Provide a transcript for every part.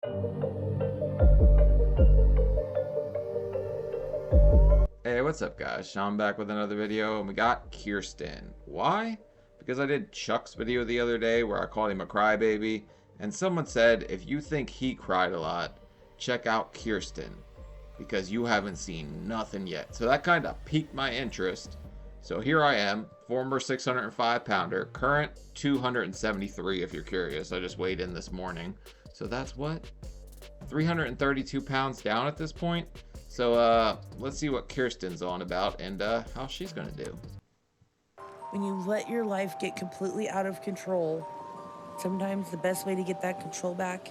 Hey, what's up guys? Sean back with another video, and we got Kirsten. Why? Because I did Chuck's video the other day where I called him a crybaby, and someone said if you think he cried a lot, check out Kirsten, because you haven't seen nothing yet. So that kind of piqued my interest. So here I am, former 605 pounder, current 273 if you're curious. I just weighed in this morning. So that's what? 332 pounds down at this point. So let's see what Kirsten's on about and how she's gonna do. When you let your life get completely out of control, sometimes the best way to get that control back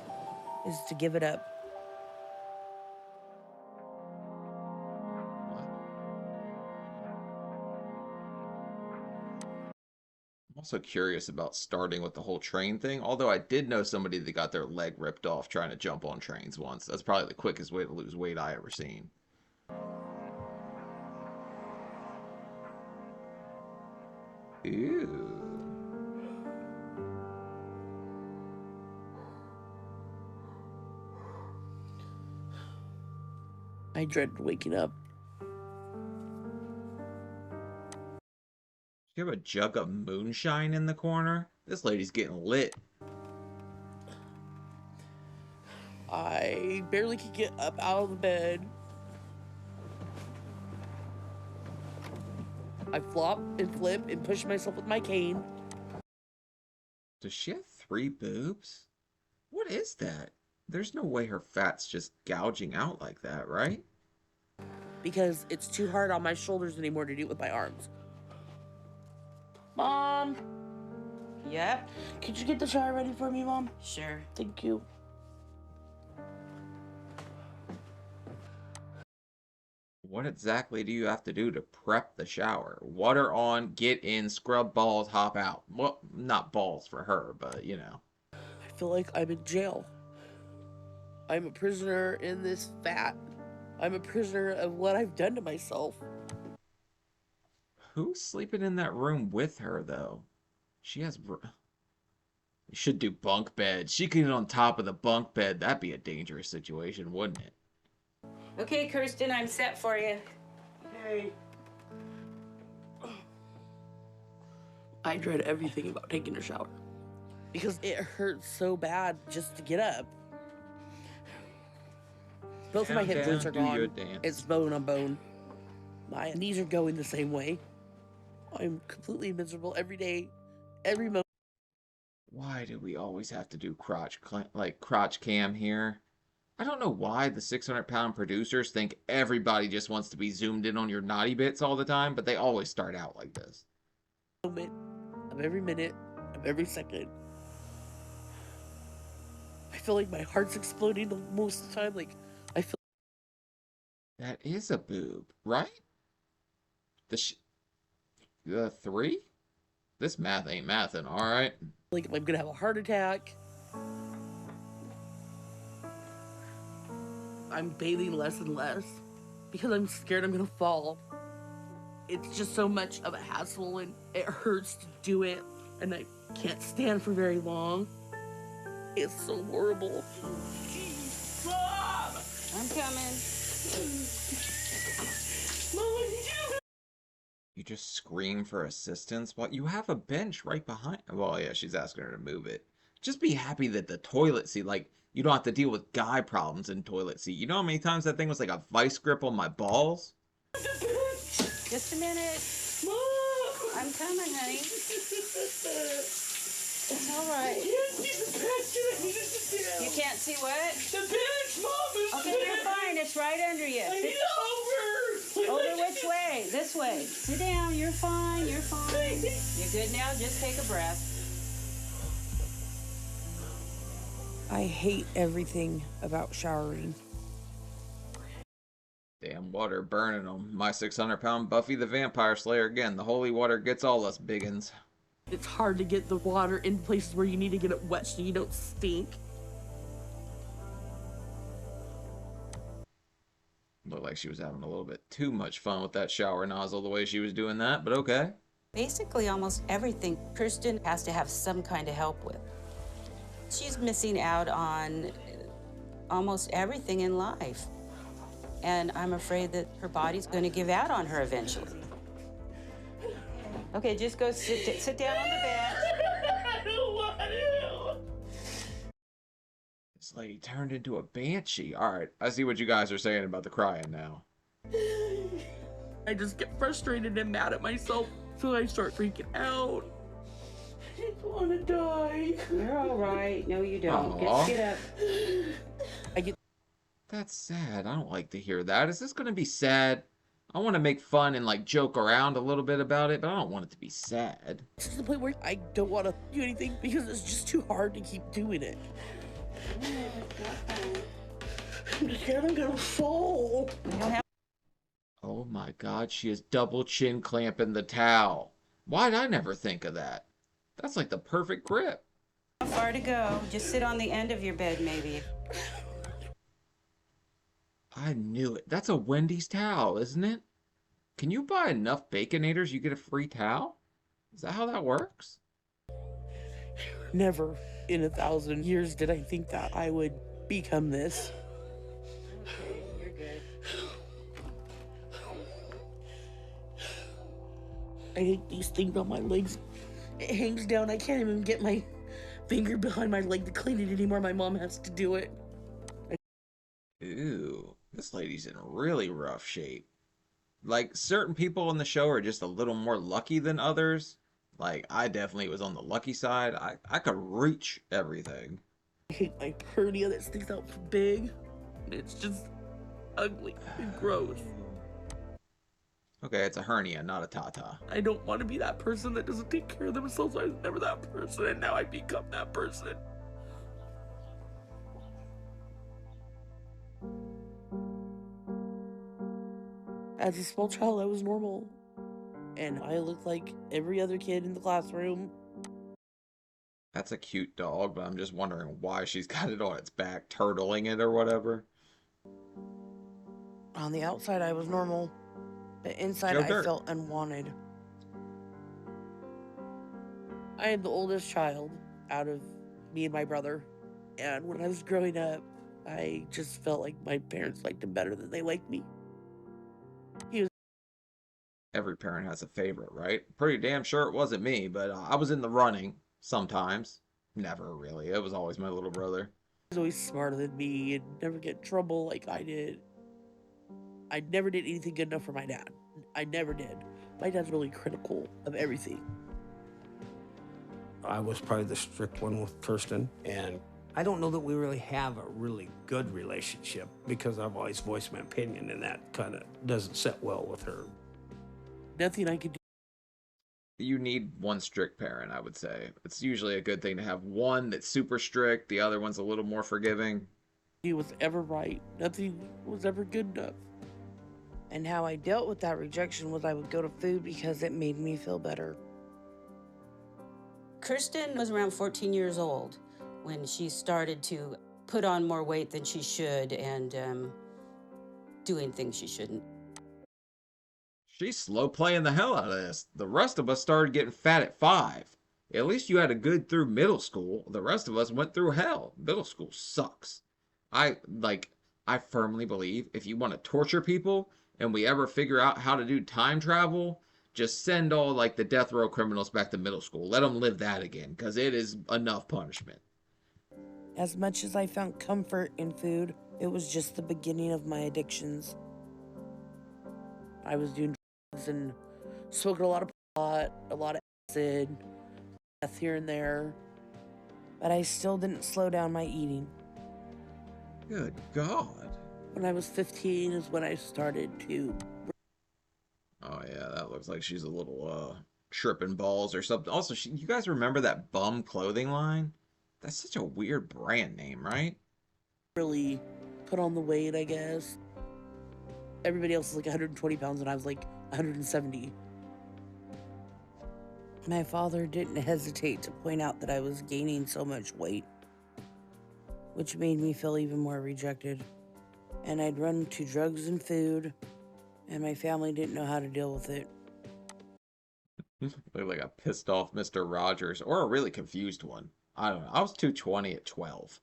is to give it up. I'm also curious about starting with the whole train thing, although I did know somebody that got their leg ripped off trying to jump on trains once. That's probably the quickest way to lose weight I ever seen. Ew. I dreaded waking up. You have a jug of moonshine in the corner? This lady's getting lit. I barely could get up out of the bed. I flop and flip and push myself with my cane. Does she have 3 boobs? What is that? There's no way her fat's just gouging out like that, right? Because it's too hard on my shoulders anymore to do it with my arms. Mom! Yep. Could you get the shower ready for me, Mom? Sure. Thank you. What exactly do you have to do to prep the shower? Water on, get in, scrub balls, hop out. Well, not balls for her, but you know. I feel like I'm in jail. I'm a prisoner in this fat. I'm a prisoner of what I've done to myself. Who's sleeping in that room with her, though? She has... You should do bunk bed. She could get on top of the bunk bed. That'd be a dangerous situation, wouldn't it? Okay, Kirsten, I'm set for you. Hey. I dread everything about taking a shower. Because it hurts so bad just to get up. Both of my hip joints are gone. It's bone on bone. My knees are going the same way. I'm completely miserable every day, every moment. Why do we always have to do crotch cam here? I don't know why the 600-pound producers think everybody just wants to be zoomed in on your naughty bits all the time, but they always start out like this. Moment of every minute of every second. I feel like my heart's exploding most of the time. Like, I feel... That is a boob, right? The 3? This math ain't mathin', alright? Like I'm gonna have a heart attack. I'm bathing less and less because I'm scared I'm gonna fall. It's just so much of a hassle and it hurts to do it and I can't stand for very long. It's so horrible. Mom! I'm coming. Mom, You just scream for assistance? Well, you have a bench right behind... Well, yeah, she's asking her to move it. Just be happy that the toilet seat, like, you don't have to deal with guy problems in toilet seat. You know how many times that thing was like a vice grip on my balls? Just a minute. Mom! I'm coming, honey. It's all right. You can't see what? The bench, Mom! Okay, you're fine. It's right under you. I need over! Over which way? This way. Sit down. You're fine. You're fine. You're good now. Just take a breath. I hate everything about showering. Damn water burning them. My 600-pound Buffy the Vampire Slayer again. The holy water gets all us biggins. It's hard to get the water in places where you need to get it wet so you don't stink. Looked like she was having a little bit too much fun with that shower nozzle the way she was doing that, but okay. Basically, almost everything Kirsten has to have some kind of help with. She's missing out on almost everything in life. And I'm afraid that her body's going to give out on her eventually. Okay, just go sit down on the bed. I don't want to. This lady turned into a banshee. Alright, I see what you guys are saying about the crying now. I just get frustrated and mad at myself, so I start freaking out. I just want to die. You're all right. No, you don't. Aw. Get up. That's sad. I don't like to hear that. Is this going to be sad? I want to make fun and like joke around a little bit about it, but I don't want it to be sad. It's to the point where I don't want to do anything because it's just too hard to keep doing it. I'm scared I'm gonna fall. Oh my god, she is double chin clamping the towel. Why'd I never think of that? That's like the perfect grip. How far to go? Just sit on the end of your bed, maybe. I knew it. That's a Wendy's towel, isn't it? Can you buy enough Baconators you get a free towel? Is that how that works? Never in 1,000 years did I think that I would become this. Okay, you're good. I hate these things on my legs. It hangs down. I can't even get my finger behind my leg to clean it anymore. My mom has to do it. Ew, this lady's in really rough shape. Like, certain people in the show are just a little more lucky than others. Like, I definitely was on the lucky side. I could reach everything. I hate my hernia that sticks out big. It's just ugly and gross. Okay, it's a hernia, not a tata. I don't want to be that person that doesn't take care of themselves. I was never that person, and now I become that person. As a small child, I was normal. And I looked like every other kid in the classroom. That's a cute dog, but I'm just wondering why she's got it on its back, turtling it or whatever. On the outside, I was normal. But inside, Joe I Dirt. felt unwanted. I am the oldest child out of me and my brother. And when I was growing up, I just felt like my parents liked him better than they liked me. Every parent has a favorite, right? Pretty damn sure it wasn't me, but I was in the running sometimes. Never really. It was always my little brother. He was always smarter than me and never get in trouble like I did. I never did anything good enough for my dad. I never did. My dad's really critical of everything. I was probably the strict one with Kirsten, and I don't know that we really have a really good relationship because I've always voiced my opinion, and that kind of doesn't sit well with her. Nothing I could do. You need one strict parent, I would say. It's usually a good thing to have one that's super strict, the other one's a little more forgiving. He was ever right. Nothing was ever good enough. And how I dealt with that rejection was I would go to food because it made me feel better. Kirsten was around 14 years old when she started to put on more weight than she should and doing things she shouldn't. She's slow playing the hell out of this. The rest of us started getting fat at 5. At least you had a good through middle school. The rest of us went through hell. Middle school sucks. I firmly believe if you want to torture people and we ever figure out how to do time travel, just send all like the death row criminals back to middle school. Let them live that again, because it is enough punishment. As much as I found comfort in food, it was just the beginning of my addictions. I was doing drugs and smoking a lot of pot, a lot of acid, meth here and there. But I still didn't slow down my eating. Good God. When I was 15 is when I started to. Oh yeah, that looks like she's a little tripping balls or something. Also, you guys remember that bum clothing line? That's such a weird brand name, right? Really put on the weight, I guess. Everybody else was like 120 pounds and I was like 170. My father didn't hesitate to point out that I was gaining so much weight, which made me feel even more rejected. And I'd run to drugs and food, and my family didn't know how to deal with it. Look like a pissed off Mr. Rogers or a really confused one. I don't know. I was 220 at 12.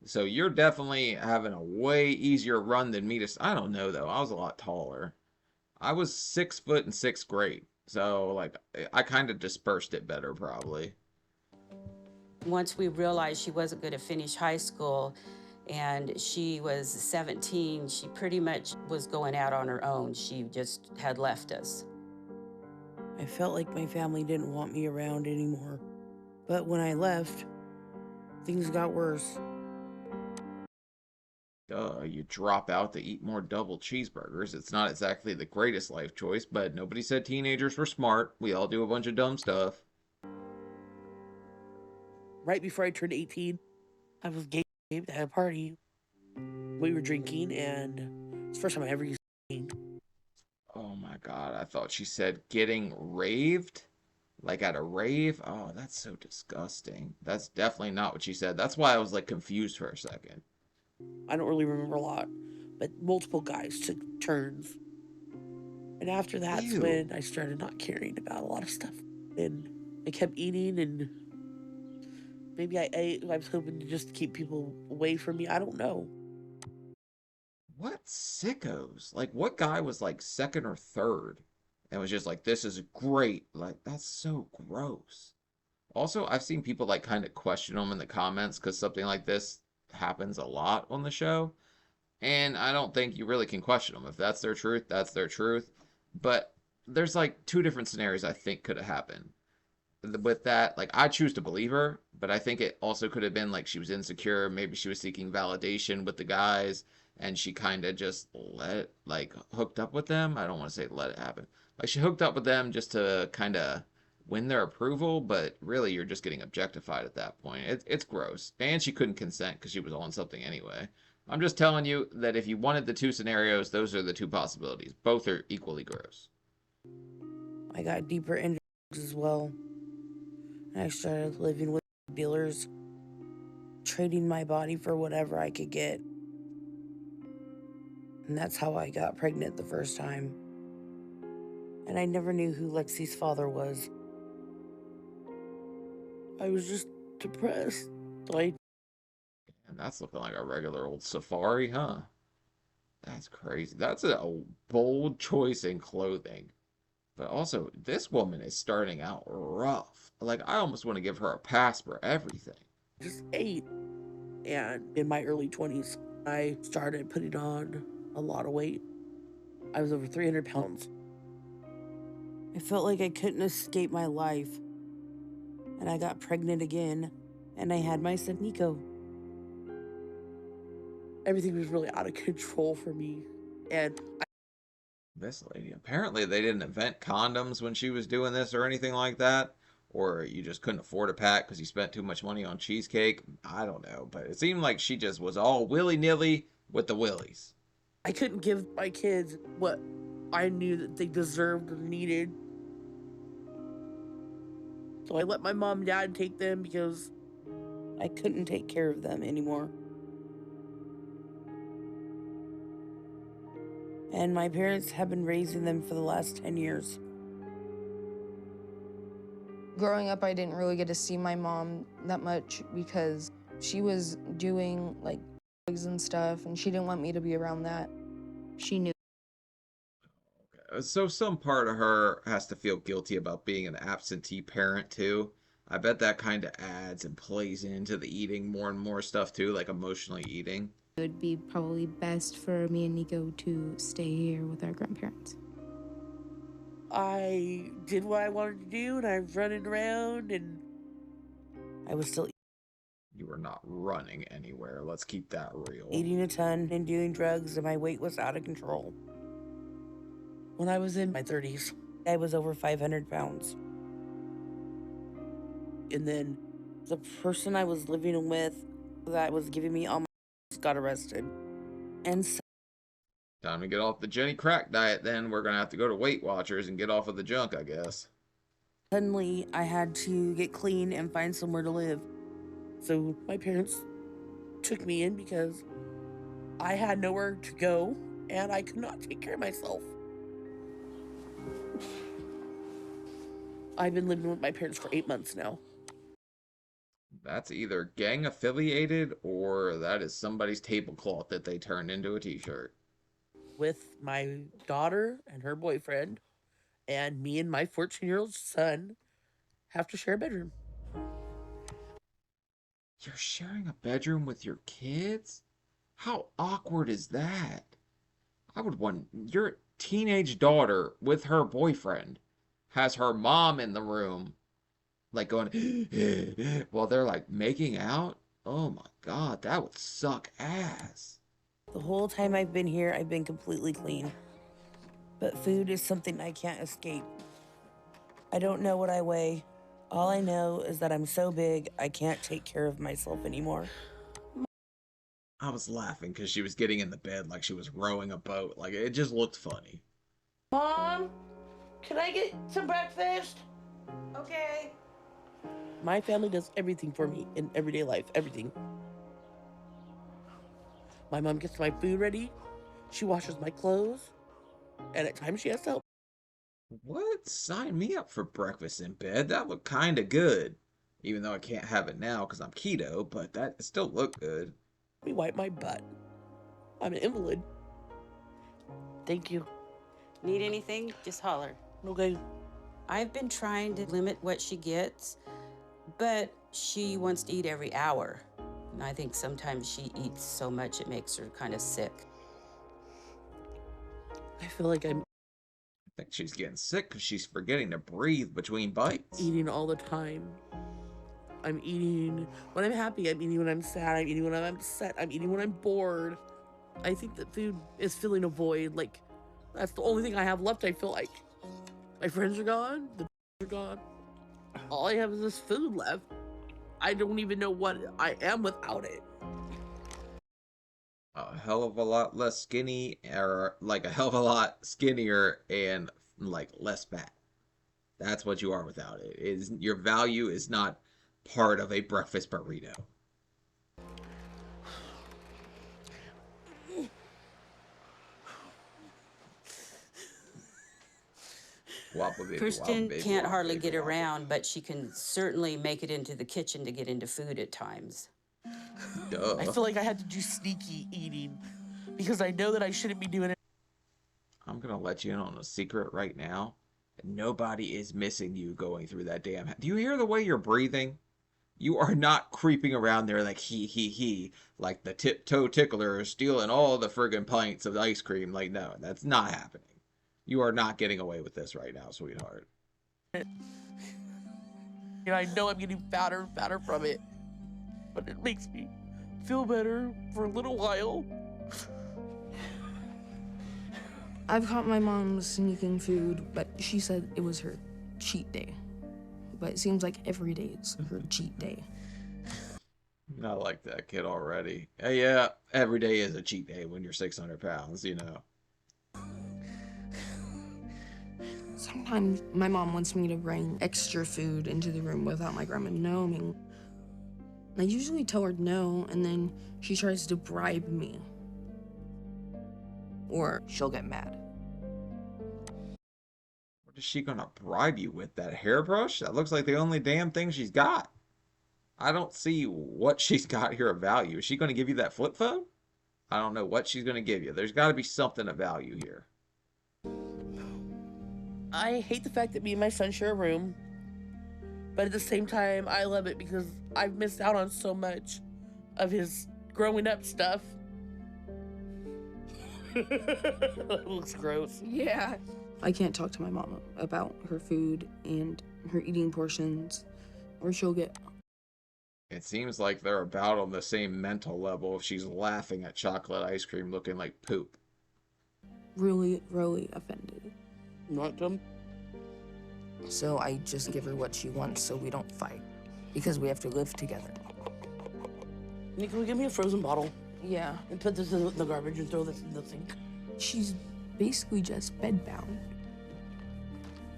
So you're definitely having a way easier run than me to. I don't know though. I was a lot taller. I was 6 foot in sixth grade. So like I kind of dispersed it better probably. Once we realized she wasn't going to finish high school and she was 17, she pretty much was going out on her own. She just had left us. I felt like my family didn't want me around anymore. But when I left, things got worse. Duh, you drop out to eat more double cheeseburgers. It's not exactly the greatest life choice, but nobody said teenagers were smart. We all do a bunch of dumb stuff. Right before I turned 18, I was gay at a party. We were drinking, and it's the first time I ever used cocaine. Oh my God, I thought she said getting raved? Like at a rave? Oh, that's so disgusting. That's definitely not what she said. That's why I was like confused for a second. I don't really remember a lot, but multiple guys took turns. And after that's Ew. when I started not caring about a lot of stuff. And I kept eating, and maybe I ate. I was hoping to just keep people away from me. I don't know. What sickos? Like, what guy was like second or third and was just like, this is great? Like, that's so gross. Also, I've seen people like kind of question them in the comments because something like this happens a lot on the show. And I don't think you really can question them. If that's their truth, that's their truth. But there's like two different scenarios I think could have happened. With that, like I choose to believe her, but I think it also could have been like she was insecure. Maybe she was seeking validation with the guys and she kind of just like hooked up with them. I don't want to say let it happen. Like she hooked up with them just to kind of win their approval, but really you're just getting objectified at that point. It's gross. And she couldn't consent because she was on something anyway. I'm just telling you that if you wanted the two scenarios, those are the two possibilities. Both are equally gross. I got deeper into drugs as well. I started living with dealers, trading my body for whatever I could get. And that's how I got pregnant the first time. And I never knew who Lexi's father was. I was just depressed. And that's looking like a regular old safari, huh? That's crazy. That's a bold choice in clothing. But also, this woman is starting out rough. Like, I almost want to give her a pass for everything. Just ate. And in my early 20s, I started putting on a lot of weight. I was over 300 pounds. I felt like I couldn't escape my life. And I got pregnant again, and I had my son Nico. Everything was really out of control for me. And This lady, apparently they didn't invent condoms when she was doing this or anything like that. Or you just couldn't afford a pack because you spent too much money on cheesecake. I don't know. But it seemed like she just was all willy-nilly with the willies. I couldn't give my kids what I knew that they deserved or needed. So I let my mom and dad take them because I couldn't take care of them anymore. And my parents have been raising them for the last 10 years. Growing up, I didn't really get to see my mom that much because she was doing like drugs and stuff, and she didn't want me to be around that. She knew. So some part of her has to feel guilty about being an absentee parent too. I bet that kind of adds and plays into the eating more and more stuff too, like emotionally eating. It would be probably best for me and Nico to stay here with our grandparents. I did what I wanted to do, and I was running around, and I was still You were not running anywhere. Let's keep that real. eating a ton and doing drugs, and my weight was out of control. When I was in my 30s, I was over 500 pounds. And then the person I was living with that was giving me all my got arrested. And so Time to get off the Jenny Crack diet then. We're going to have to go to Weight Watchers and get off of the junk, I guess. suddenly I had to get clean and find somewhere to live. So my parents took me in because I had nowhere to go and I could not take care of myself. I've been living with my parents for 8 months now. That's either gang affiliated or that is somebody's tablecloth that they turned into a t-shirt. With my daughter and her boyfriend, and me and my 14-year-old son have to share a bedroom. You're sharing a bedroom with your kids? How awkward is that? I would want your teenage daughter with her boyfriend has her mom in the room, like going while they're like making out. Oh my God, that would suck ass. The whole time I've been here, I've been completely clean. But food is something I can't escape. I don't know what I weigh. All I know is that I'm so big, I can't take care of myself anymore. I was laughing because she was getting in the bed like she was rowing a boat. Like, it just looked funny. Mom, can I get some breakfast? Okay. My family does everything for me in everyday life, everything. My mom gets my food ready, she washes my clothes, and at times she has to help. What? Sign me up for breakfast in bed. That looked kind of good. Even though I can't have it now because I'm keto, but that still looked good. Me wipe my butt. I'm an invalid. Thank you. Need anything? Just holler. Okay. I've been trying to limit what she gets, but she wants to eat every hour. And I think sometimes she eats so much it makes her kind of sick. I feel like I'm I think she's getting sick because she's forgetting to breathe between bites. eating all the time. I'm eating when I'm happy, I'm eating when I'm sad, I'm eating when I'm upset, I'm eating when I'm bored. I think that food is filling a void. Like, that's the only thing I have left, I feel like. My friends are gone, the are gone. All I have is this food left. I don't even know what I am without it. A hell of a lot less skinny, or like a hell of a lot skinnier and like less fat. That's what you are without it. Is your value is not part of a breakfast burrito. Wobble baby, wobble Kirsten baby, can't wobble hardly baby, get wobble. around, but she can certainly make it into the kitchen to get into food at times. Duh. I feel like I had to do sneaky eating because I know that I shouldn't be doing it. I'm gonna let you in on a secret right now. Nobody is missing you going through that damn. Do you hear the way you're breathing? You are not creeping around there like he, like the tiptoe tickler stealing all the friggin' pints of ice cream. Like, no, that's not happening. You are not getting away with this right now, sweetheart. And I know I'm getting fatter and fatter from it, but it makes me feel better for a little while. I've caught my mom sneaking food, but she said it was her cheat day. But it seems like every day is her cheat day. I like that kid already. Yeah, every day is a cheat day when you're 600 pounds, you know. Sometimes my mom wants me to bring extra food into the room without my grandma knowing. I usually tell her no, and then she tries to bribe me. Or she'll get mad. What is she gonna bribe you with? That hairbrush? That looks like the only damn thing she's got. I don't see what she's got here of value. Is she gonna give you that flip phone? I don't know what she's gonna give you. There's gotta be something of value here. I hate the fact that me and my son share a room, but at the same time, I love it because I've missed out on so much of his growing up stuff. That looks gross. Yeah. I can't talk to my mom about her food and her eating portions, or she'll get... It seems like they're about on the same mental level if she's laughing at chocolate ice cream looking like poop. really, really offended. Not them. So I just give her what she wants so we don't fight. Because we have to live together. Nick, can you give me a frozen bottle Yeah. and put this in the garbage and throw this in the sink? She's basically just bedbound.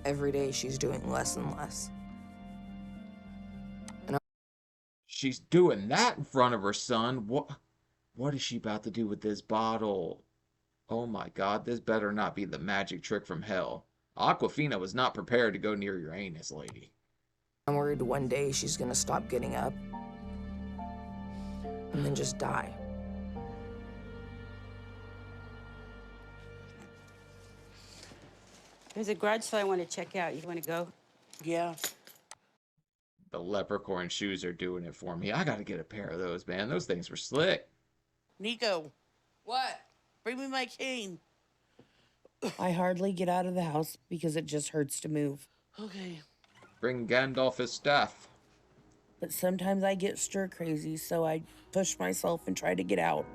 Every day she's doing less and less. She's doing that in front of her son. What is she about to do with this bottle? Oh my God, this better not be the magic trick from hell. Aquafina was not prepared to go near your anus, lady. I'm worried one day she's gonna stop getting up and then just die. There's a garage sale I want to check out. You want to go? Yeah. The leprechaun shoes are doing it for me. I gotta get a pair of those, man. Those things were slick. Nico, What? bring me my cane. I hardly get out of the house because it just hurts to move. Okay. Bring Gandalf his staff. But sometimes I get stir crazy, so I push myself and try to get out.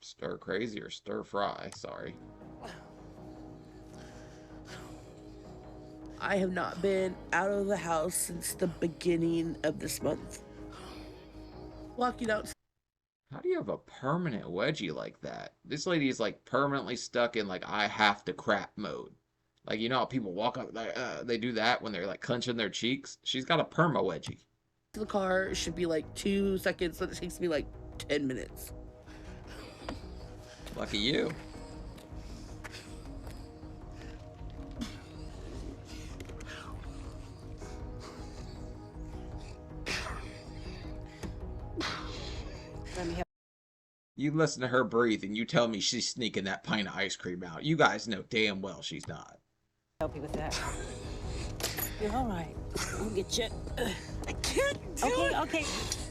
Stir crazy or stir fry, sorry. I have not been out of the house since the beginning of this month. Walking out. How do you have a permanent wedgie like that? This lady is like permanently stuck in like I have to crap mode. Like, you know how people walk up, like, they do that when they're like clenching their cheeks? She's got a perma wedgie. To the car, it should be like 2 seconds, but it takes me like 10 minutes. Lucky you. Let me help. You listen to her breathe and you tell me she's sneaking that pint of ice cream out. You guys know damn well she's not. Help you with that. You're all right. I'll get you. I can't do Okay, it. okay.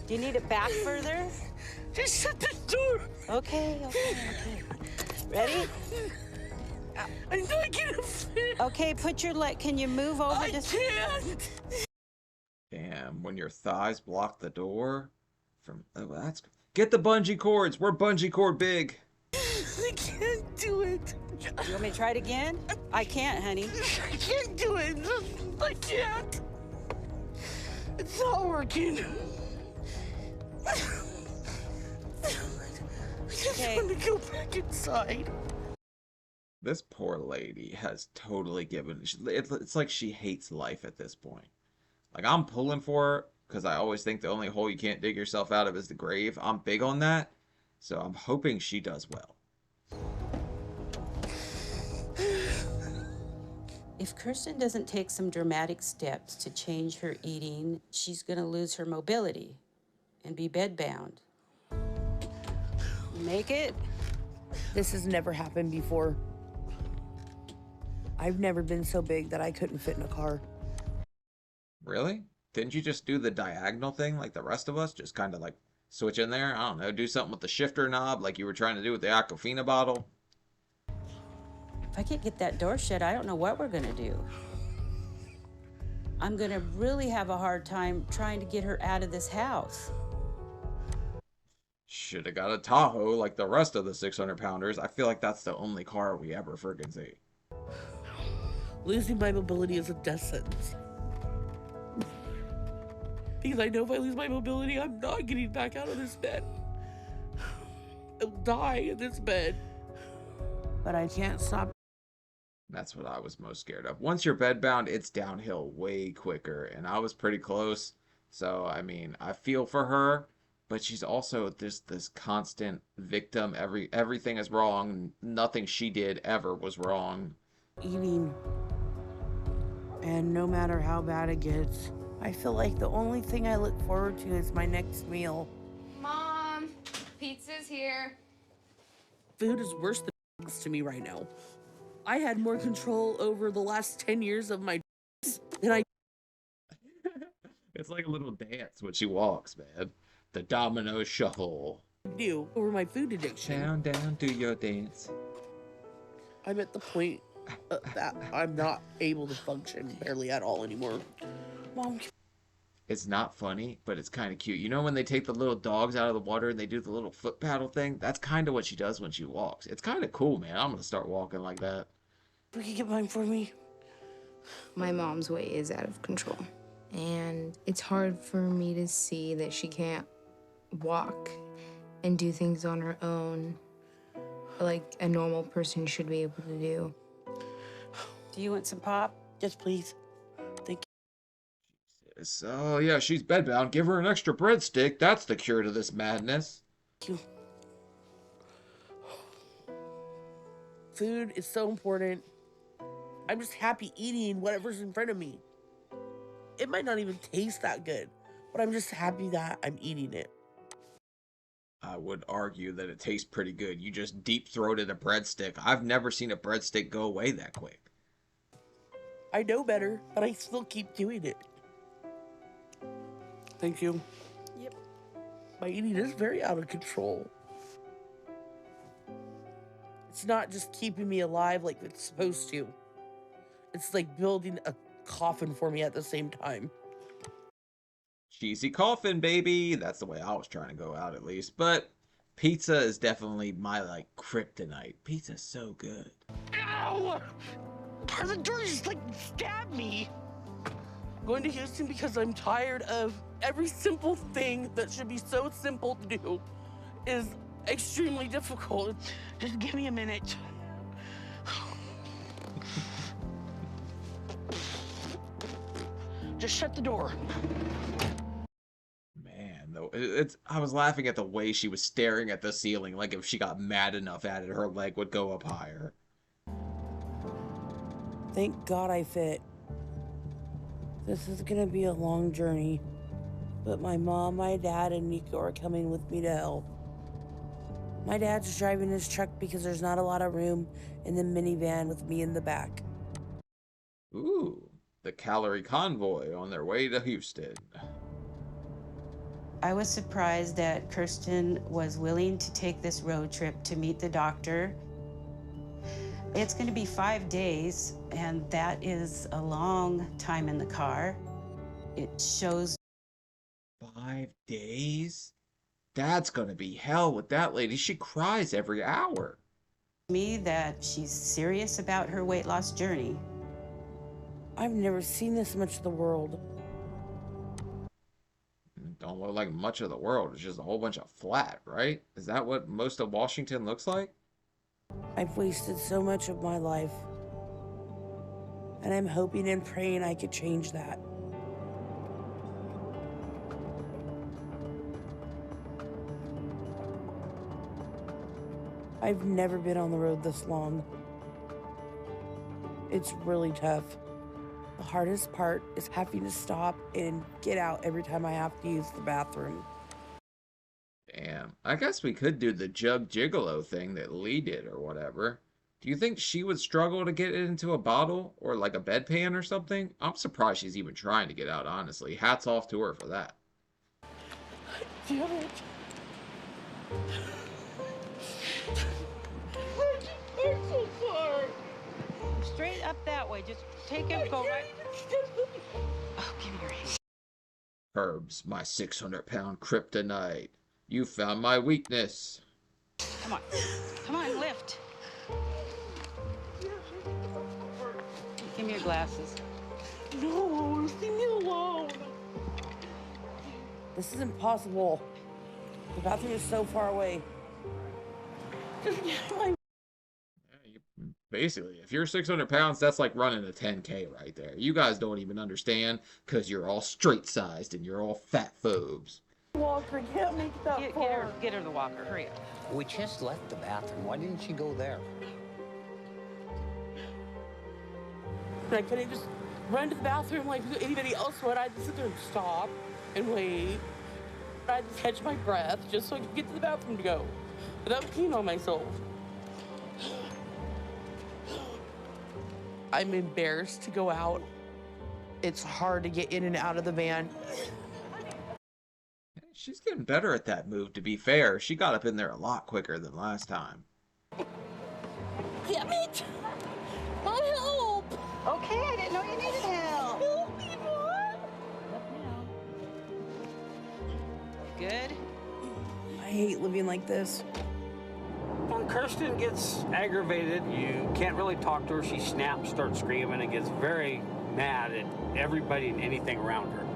Do you need it back further? Just shut the door. Okay. Ready? I'm not gonna fit. Okay, put your leg. Can you move over? I can't. Damn, when your thighs block the door from that's get the bungee cords. We're bungee cord big. I can't do it. You want me to try it again? I can't, honey. I can't do it. I can't. It's not working. I just Okay. want to go back inside. This poor lady has totally given. It's like she hates life at this point. Like, I'm pulling for her because I always think the only hole you can't dig yourself out of is the grave. I'm big on that, so I'm hoping she does well. If Kirsten doesn't take some dramatic steps to change her eating, she's going to lose her mobility and be bedbound. Make it? This has never happened before. I've never been so big that I couldn't fit in a car. Really? Didn't you just do the diagonal thing like the rest of us? Just kind of like switch in there? I don't know, do something with the shifter knob like you were trying to do with the Aquafina bottle? If I can't get that door shut, I don't know what we're going to do. I'm going to really have a hard time trying to get her out of this house. Should have got a Tahoe like the rest of the 600-pounders. I feel like that's the only car we ever friggin' see. Losing my mobility is a death sentence. Because I know if I lose my mobility, I'm not getting back out of this bed. I'll die in this bed. But I can't stop. That's what I was most scared of. Once you're bedbound, it's downhill way quicker, and I was pretty close. So, I mean, I feel for her, but she's also this constant victim. Everything is wrong. Nothing she did ever was wrong. Eating. And no matter how bad it gets, I feel like the only thing I look forward to is my next meal. Mom, pizza's here. Food is worse than to me right now. I had more control over the last 10 years of my than I It's like a little dance when she walks, man. The domino shuffle. do over my food addiction. Down, do your dance. I'm at the point that I'm not able to function barely at all anymore. Mom, It's not funny, but it's kind of cute. You know when they take the little dogs out of the water and they do the little foot paddle thing? That's kind of what she does when she walks. It's kind of cool, man. I'm going to start walking like that. you can get mine for me. My mom's weight is out of control. And it's hard for me to see that she can't walk and do things on her own like a normal person should be able to do. Do you want some pop? Yes, please. Thank So, yeah, she's bedbound. Give her an extra breadstick. That's the cure to this madness. you. Food is so important. I'm just happy eating whatever's in front of me. It might not even taste that good, but I'm just happy that I'm eating it. I would argue that it tastes pretty good. You just deep-throated a breadstick. I've never seen a breadstick go away that quick. I know better, but I still keep doing it. Thank you. Yep. My eating is very out of control. It's not just keeping me alive like it's supposed to. It's like building a coffin for me at the same time. Cheesy coffin, baby. That's the way I was trying to go out, at least. But pizza is definitely my, like, kryptonite. Pizza's so good. Ow! The door just, like, stabbed me. I'm going to Houston because I'm tired of every simple thing that should be so simple to do is extremely difficult. Just give me a minute. Just shut the door. Man, though, I was laughing at the way she was staring at the ceiling, like if she got mad enough at it, her leg would go up higher. Thank God I fit. This is gonna be a long journey, but my mom, my dad, and Nico are coming with me to help. My dad's driving his truck because there's not a lot of room in the minivan with me in the back. Ooh, the calorie convoy on their way to Houston. I was surprised that Kirsten was willing to take this road trip to meet the doctor. It's going to be 5 days, and that is a long time in the car. It shows 5 days? That's gonna be hell with that lady. She cries every hour. me that she's serious about her weight loss journey. I've never seen this much of the world. Don't look like much of the world. It's just a whole bunch of flat, right? Is that what most of Washington looks like? I've wasted so much of my life. And I'm hoping and praying I could change that. I've never been on the road this long. It's really tough. The hardest part is having to stop and get out every time I have to use the bathroom. Damn. I guess we could do the jug gigolo thing that Lee did or whatever. Do you think she would struggle to get it into a bottle or like a bedpan or something? I'm surprised she's even trying to get out, honestly. Hats off to her for that. Damn it. I'm so far. Straight up that way. Just take it, go right. Oh, give me your hand. Herbs, my 600-pound kryptonite. You found my weakness. Come on. Come on, lift. Give me your glasses. No, leave me alone. This is impossible. The bathroom is so far away. Just get my... Basically, if you're 600 pounds, that's like running a 10K right there. You guys don't even understand because you're all straight-sized and you're all fat phobes. walker. Can't make that far. Get her the walker. Hurry up. We just left the bathroom. Why didn't you go there? I couldn't just run to the bathroom like anybody else would. I'd sit there and stop and wait. I'd catch my breath just so I could get to the bathroom to go without peeing on myself. I'm embarrassed to go out. It's hard to get in and out of the van. She's getting better at that move, to be fair. She got up in there a lot quicker than last time. Damn it! My help! Okay, I didn't know you needed help. Help me, Mom! Good. I hate living like this. When Kirsten gets aggravated, you can't really talk to her. She snaps, starts screaming, and gets very mad at everybody and anything around her.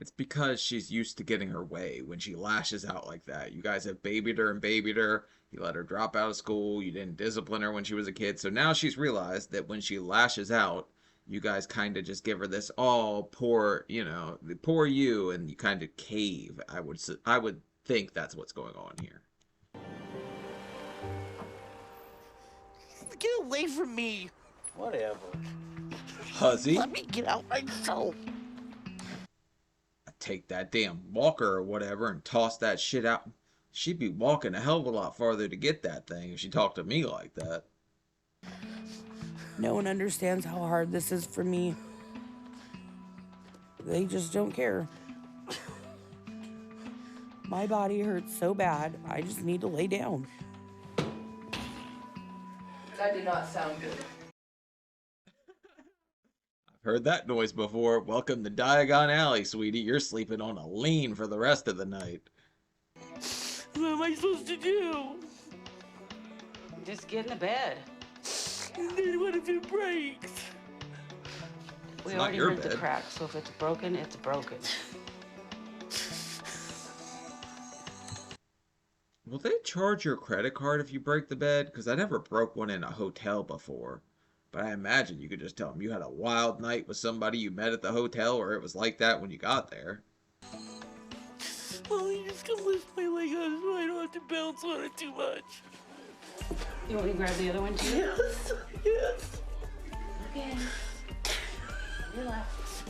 It's because she's used to getting her way when she lashes out like that. You guys have babied her and babied her. You let her drop out of school. You didn't discipline her when she was a kid. So now she's realized that when she lashes out, you guys kind of just give her this, oh, poor, poor you, and you kind of cave. I would think that's what's going on here. Get away from me! Whatever. Huzzy? Let me get out myself. A take that damn walker or whatever and toss that shit out. She'd be walking a hell of a lot farther to get that thing if she talked to me like that. No one understands how hard this is for me. They just don't care. My body hurts so bad, I just need to lay down. That did not sound good. I've heard that noise before. Welcome to Diagon Alley, sweetie. You're sleeping on a lean for the rest of the night. What am I supposed to do? Just get in the bed. And then what if it breaks? We not already your heard the bed. crack, so if it's broken, it's broken. Will they charge your credit card if you break the bed? Because I never broke one in a hotel before. But I imagine you could just tell them you had a wild night with somebody you met at the hotel, or it was like that when you got there. Well, you just can lift my leg out so I don't have to bounce on it too much. You want me to grab the other one too? Yes, yes. Okay. Relax.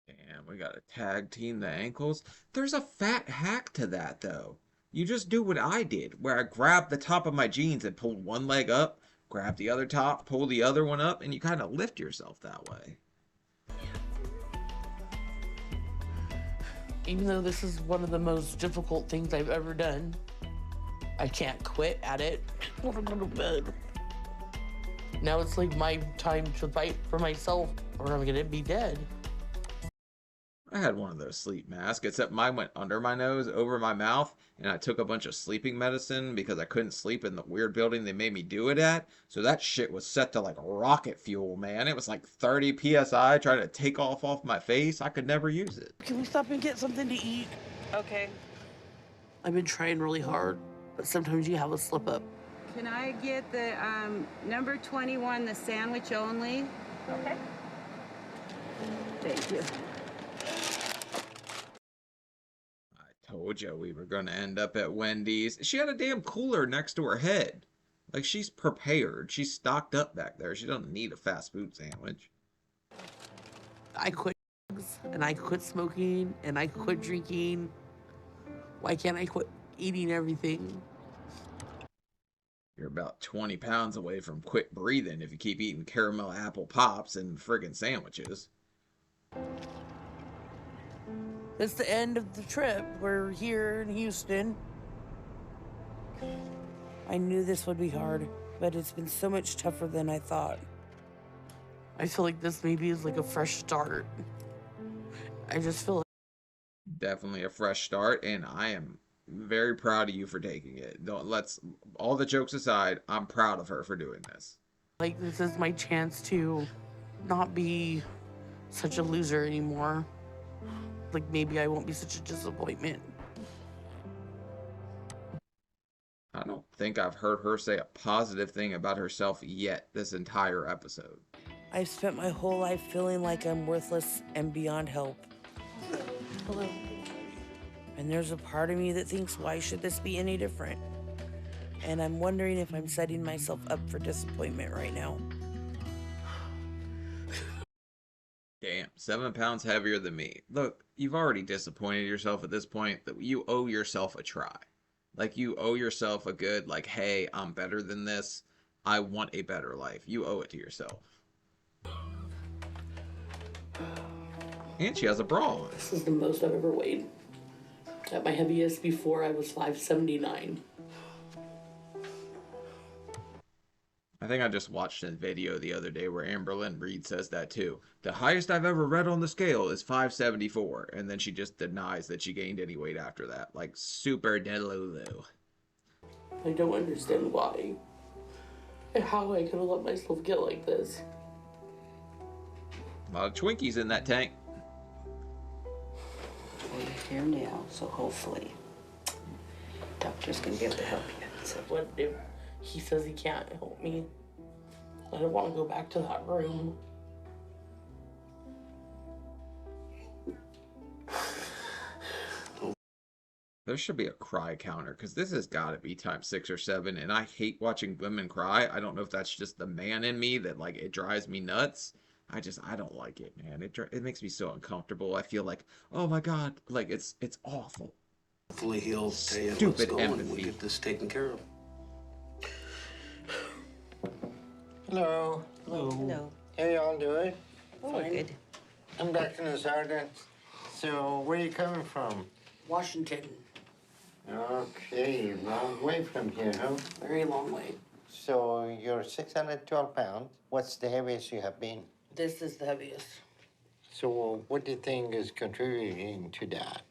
Damn, we gotta tag team the ankles. There's a fat hack to that, though. You just do what I did, where I grabbed the top of my jeans and pulled one leg up, grab the other top, pull the other one up, and you kind of lift yourself that way. Even though this is one of the most difficult things I've ever done, I can't quit at it. I want to go to bed. Now it's like my time to fight for myself, or I'm gonna be dead. I had one of those sleep masks, except mine went under my nose, over my mouth, and I took a bunch of sleeping medicine because I couldn't sleep in the weird building they made me do it at. So that shit was set to like rocket fuel, man. It was like 30 PSI trying to take off my face. I could never use it. Can we stop and get something to eat? Okay. I've been trying really hard, but sometimes you have a slip up. Can I get the number 21, the sandwich only? Okay. Thank you. I told you we were going to end up at Wendy's. She had a damn cooler next to her head. Like, she's prepared. She's stocked up back there. She doesn't need a fast food sandwich. I quit drugs, and I quit smoking, and I quit drinking. Why can't I quit eating everything? You're about 20 pounds away from quit breathing if you keep eating caramel apple pops and friggin' sandwiches. It's the end of the trip. We're here in Houston. I knew this would be hard, but it's been so much tougher than I thought. I feel like this maybe is like a fresh start. I just feel Definitely a fresh start, and I am very proud of you for taking it. All the jokes aside, I'm proud of her for doing this. like this is my chance to not be such a loser anymore. Like maybe I won't be such a disappointment. I don't think I've heard her say a positive thing about herself yet this entire episode. I've spent my whole life feeling like I'm worthless and beyond help. Hello. And there's a part of me that thinks, why should this be any different? And I'm wondering if I'm setting myself up for disappointment right now. Damn, 7 pounds heavier than me. Look, you've already disappointed yourself at this point. That you owe yourself a try. Like, you owe yourself a good, like, hey, I'm better than this. I want a better life. You owe it to yourself. And she has a bra on. This is the most I've ever weighed. At my heaviest before I was 579. I think I just watched a video the other day where Amberlynn Reed says that too. The highest I've ever read on the scale is 574, and then she just denies that she gained any weight after that. Like, super delulu. I don't understand why and how I could have let myself get like this. A lot of Twinkies in that tank. Well, you're here now, so hopefully doctor's gonna be able to help you. So What if he says he can't help me? I don't want to go back to that room. There should be a cry counter because this has got to be times 6 or 7, and I hate watching women cry. I don't know if that's just the man in me that like it drives me nuts. I don't like it, man. It makes me so uncomfortable. I feel like, oh my God, like it's awful. Hopefully he'll tell you what's Stupid going and we empathy. get this taken care of. Hello. Hello. How y'all doing? Oh, Fine. good. I'm Dr. Nazarda. So, where are you coming from? Washington, Okay, long way from here, huh? very long way. So, you're 612 pounds. What's the heaviest you have been? This is the heaviest. So, what do you think is contributing to that?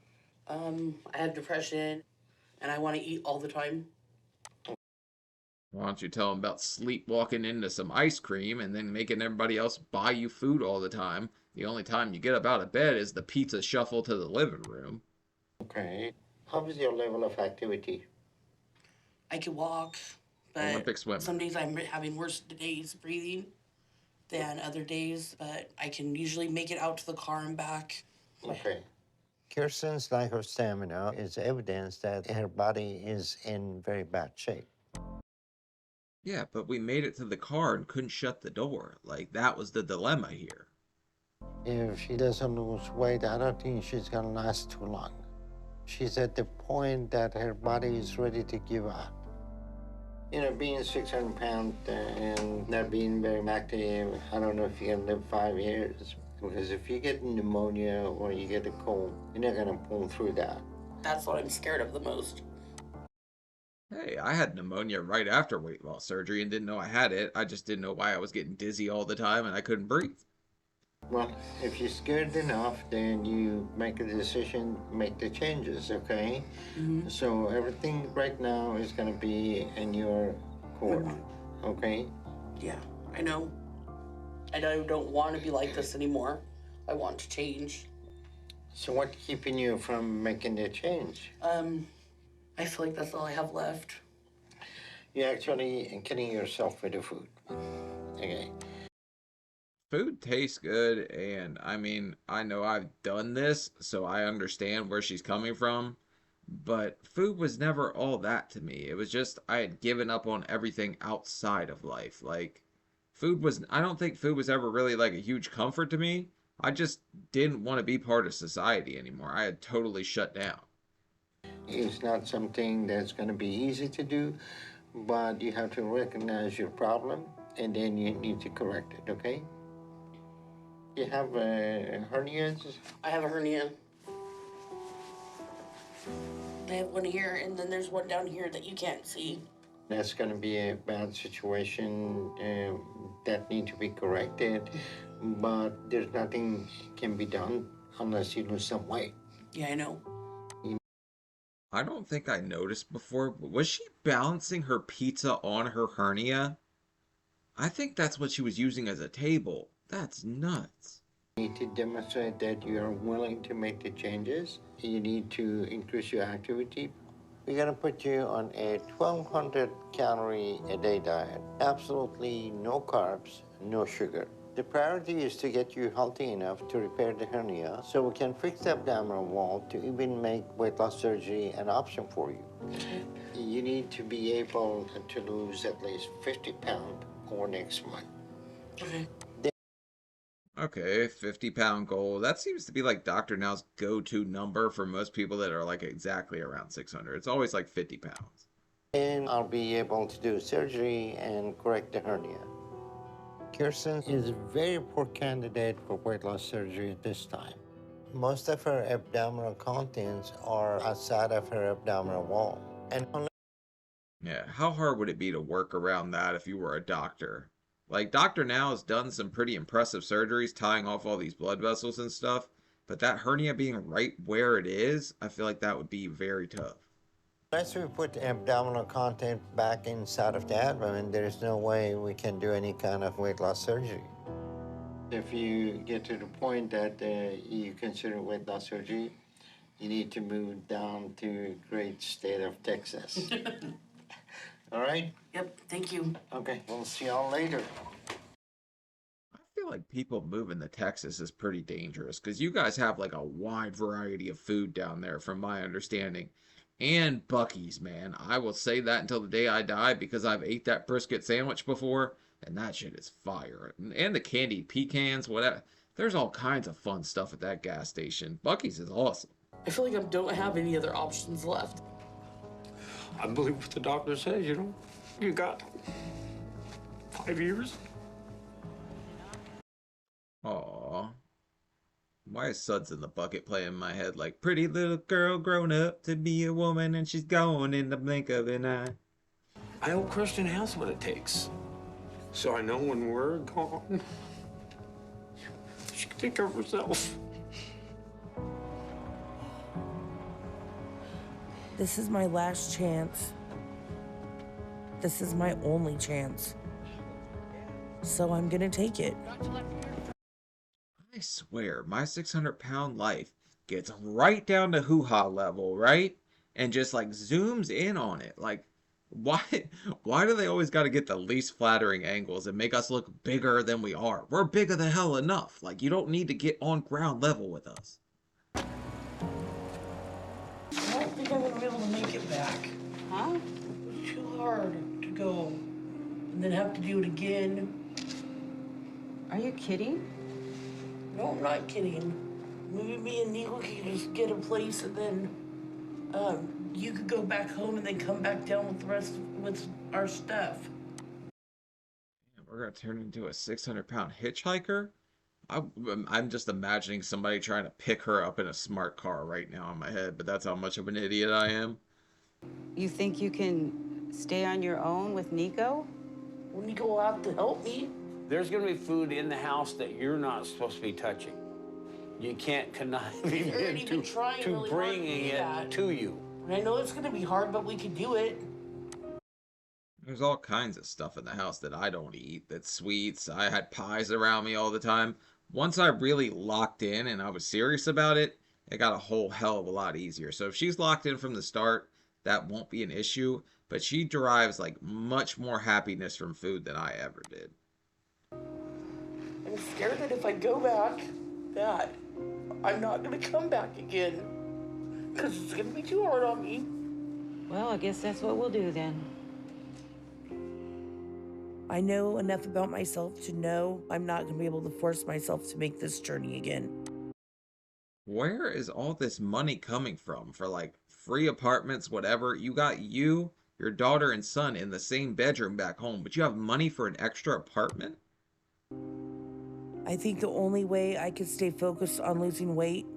I have depression, and I want to eat all the time. Why don't you tell them about sleepwalking into some ice cream and then making everybody else buy you food all the time? The only time you get up out of bed is the pizza shuffle to the living room. Okay. How is your level of activity? I can walk, but Olympic swimmer. some days I'm having worse days breathing than other days, but I can usually make it out to the car and back. Okay. Kirsten's lack of stamina is evidence that her body is in very bad shape. Yeah, but we made it to the car and couldn't shut the door. Like, that was the dilemma here. If she doesn't lose weight, I don't think she's gonna last too long. She's at the point that her body is ready to give up. You know, being 600 pounds and not being very active, I don't know if you can live 5 years. Because if you get pneumonia or you get a cold, you're not gonna pull through that. That's what I'm scared of the most. Hey, I had pneumonia right after weight loss surgery and didn't know I had it. I just didn't know why I was getting dizzy all the time and I couldn't breathe. Well, if you're scared enough, then you make a decision, make the changes, okay? Mm-hmm. So everything right now is gonna be in your court, okay? Yeah, I know. I don't want to be like this anymore. I want to change. So what's keeping you from making the change? I feel like that's all I have left. You're actually killing yourself with the food, okay? Food tastes good, and I mean, I know I've done this, so I understand where she's coming from. But food was never all that to me. It was just I had given up on everything outside of life. Like, I don't think food was ever really like a huge comfort to me. I just didn't want to be part of society anymore. I had totally shut down. It's not something that's gonna be easy to do, but you have to recognize your problem and then you need to correct it, okay? You have hernias? I have a hernia. I have one here, and then there's one down here that you can't see. That's going to be a bad situation that need to be corrected, but there's nothing can be done unless you lose some weight. Yeah, I know. I don't think I noticed before, but was she balancing her pizza on her hernia? I think that's what she was using as a table. That's nuts. You need to demonstrate that you are willing to make the changes. You need to increase your activity. We're going to put you on a 1,200 calorie a day diet. Absolutely no carbs, no sugar. The priority is to get you healthy enough to repair the hernia so we can fix the abdominal wall to even make weight loss surgery an option for you. You need to be able to lose at least 50 pounds or next month. Okay. Okay, 50-pound goal. That seems to be like Dr. Now's go-to number for most people that are like exactly around 600. It's always like 50 pounds. And I'll be able to do surgery and correct the hernia. Kirsten is a very poor candidate for weight loss surgery at this time. Most of her abdominal contents are outside of her abdominal wall. And Yeah, how hard would it be to work around that if you were a doctor? Like, Dr. Now has done some pretty impressive surgeries tying off all these blood vessels and stuff, but that hernia being right where it is, I feel like that would be very tough. unless we put abdominal content back inside of the abdomen, there is no way we can do any kind of weight loss surgery. If you get to the point that you consider weight loss surgery, you need to move down to great state of Texas. All right? Yep, thank you. Okay, we'll see y'all later. I feel like people moving to Texas is pretty dangerous because you guys have like a wide variety of food down there, from my understanding. And Bucky's, man. I will say that until the day I die because I've ate that brisket sandwich before, and that shit is fire. And the candied pecans, whatever. There's all kinds of fun stuff at that gas station. Bucky's is awesome. I feel like I don't have any other options left. I believe what the doctor says, you know. You got 5 years. Aww. Why is Suds in the Bucket playing in my head like pretty little girl grown up to be a woman and she's gone in the blink of an eye? I hope Kirsten has what it takes. So I know when we're gone, she can take care of herself. This is my last chance. This is my only chance. So I'm gonna take it. I swear, my 600-pound life gets right down to hoo-ha level, right? And just like zooms in on it. Like, why do they always got to get the least flattering angles and make us look bigger than we are? We're bigger than hell enough. Like, you don't need to get on ground level with us. I don't think I'm gonna be able to make it back. Huh? It's too hard to go and then have to do it again. Are you kidding? No, I'm not kidding. Maybe me and Nico could just get a place and then you could go back home and then come back down with the rest with our stuff. We're going to turn into a 600-pound hitchhiker? I'm just imagining somebody trying to pick her up in a smart car right now in my head, but that's how much of an idiot I am. You think you can stay on your own with Nico? Well, Nico will have to help me. There's gonna be food in the house that you're not supposed to be touching. You can't connive him into really bringing it to you. I know it's gonna be hard, but we can do it. There's all kinds of stuff in the house that I don't eat, that's sweets. I had pies around me all the time. Once I really locked in and I was serious about it, it got a whole hell of a lot easier. So if she's locked in from the start, that won't be an issue. But she derives like much more happiness from food than I ever did. I'm scared that if I go back, that I'm not gonna come back again. Because it's gonna be too hard on me. Well, I guess that's what we'll do then. I know enough about myself to know I'm not gonna be able to force myself to make this journey again. Where is all this money coming from for like free apartments, whatever? You got you, your daughter, and son in the same bedroom back home, but you have money for an extra apartment? I think the only way I can stay focused on losing weight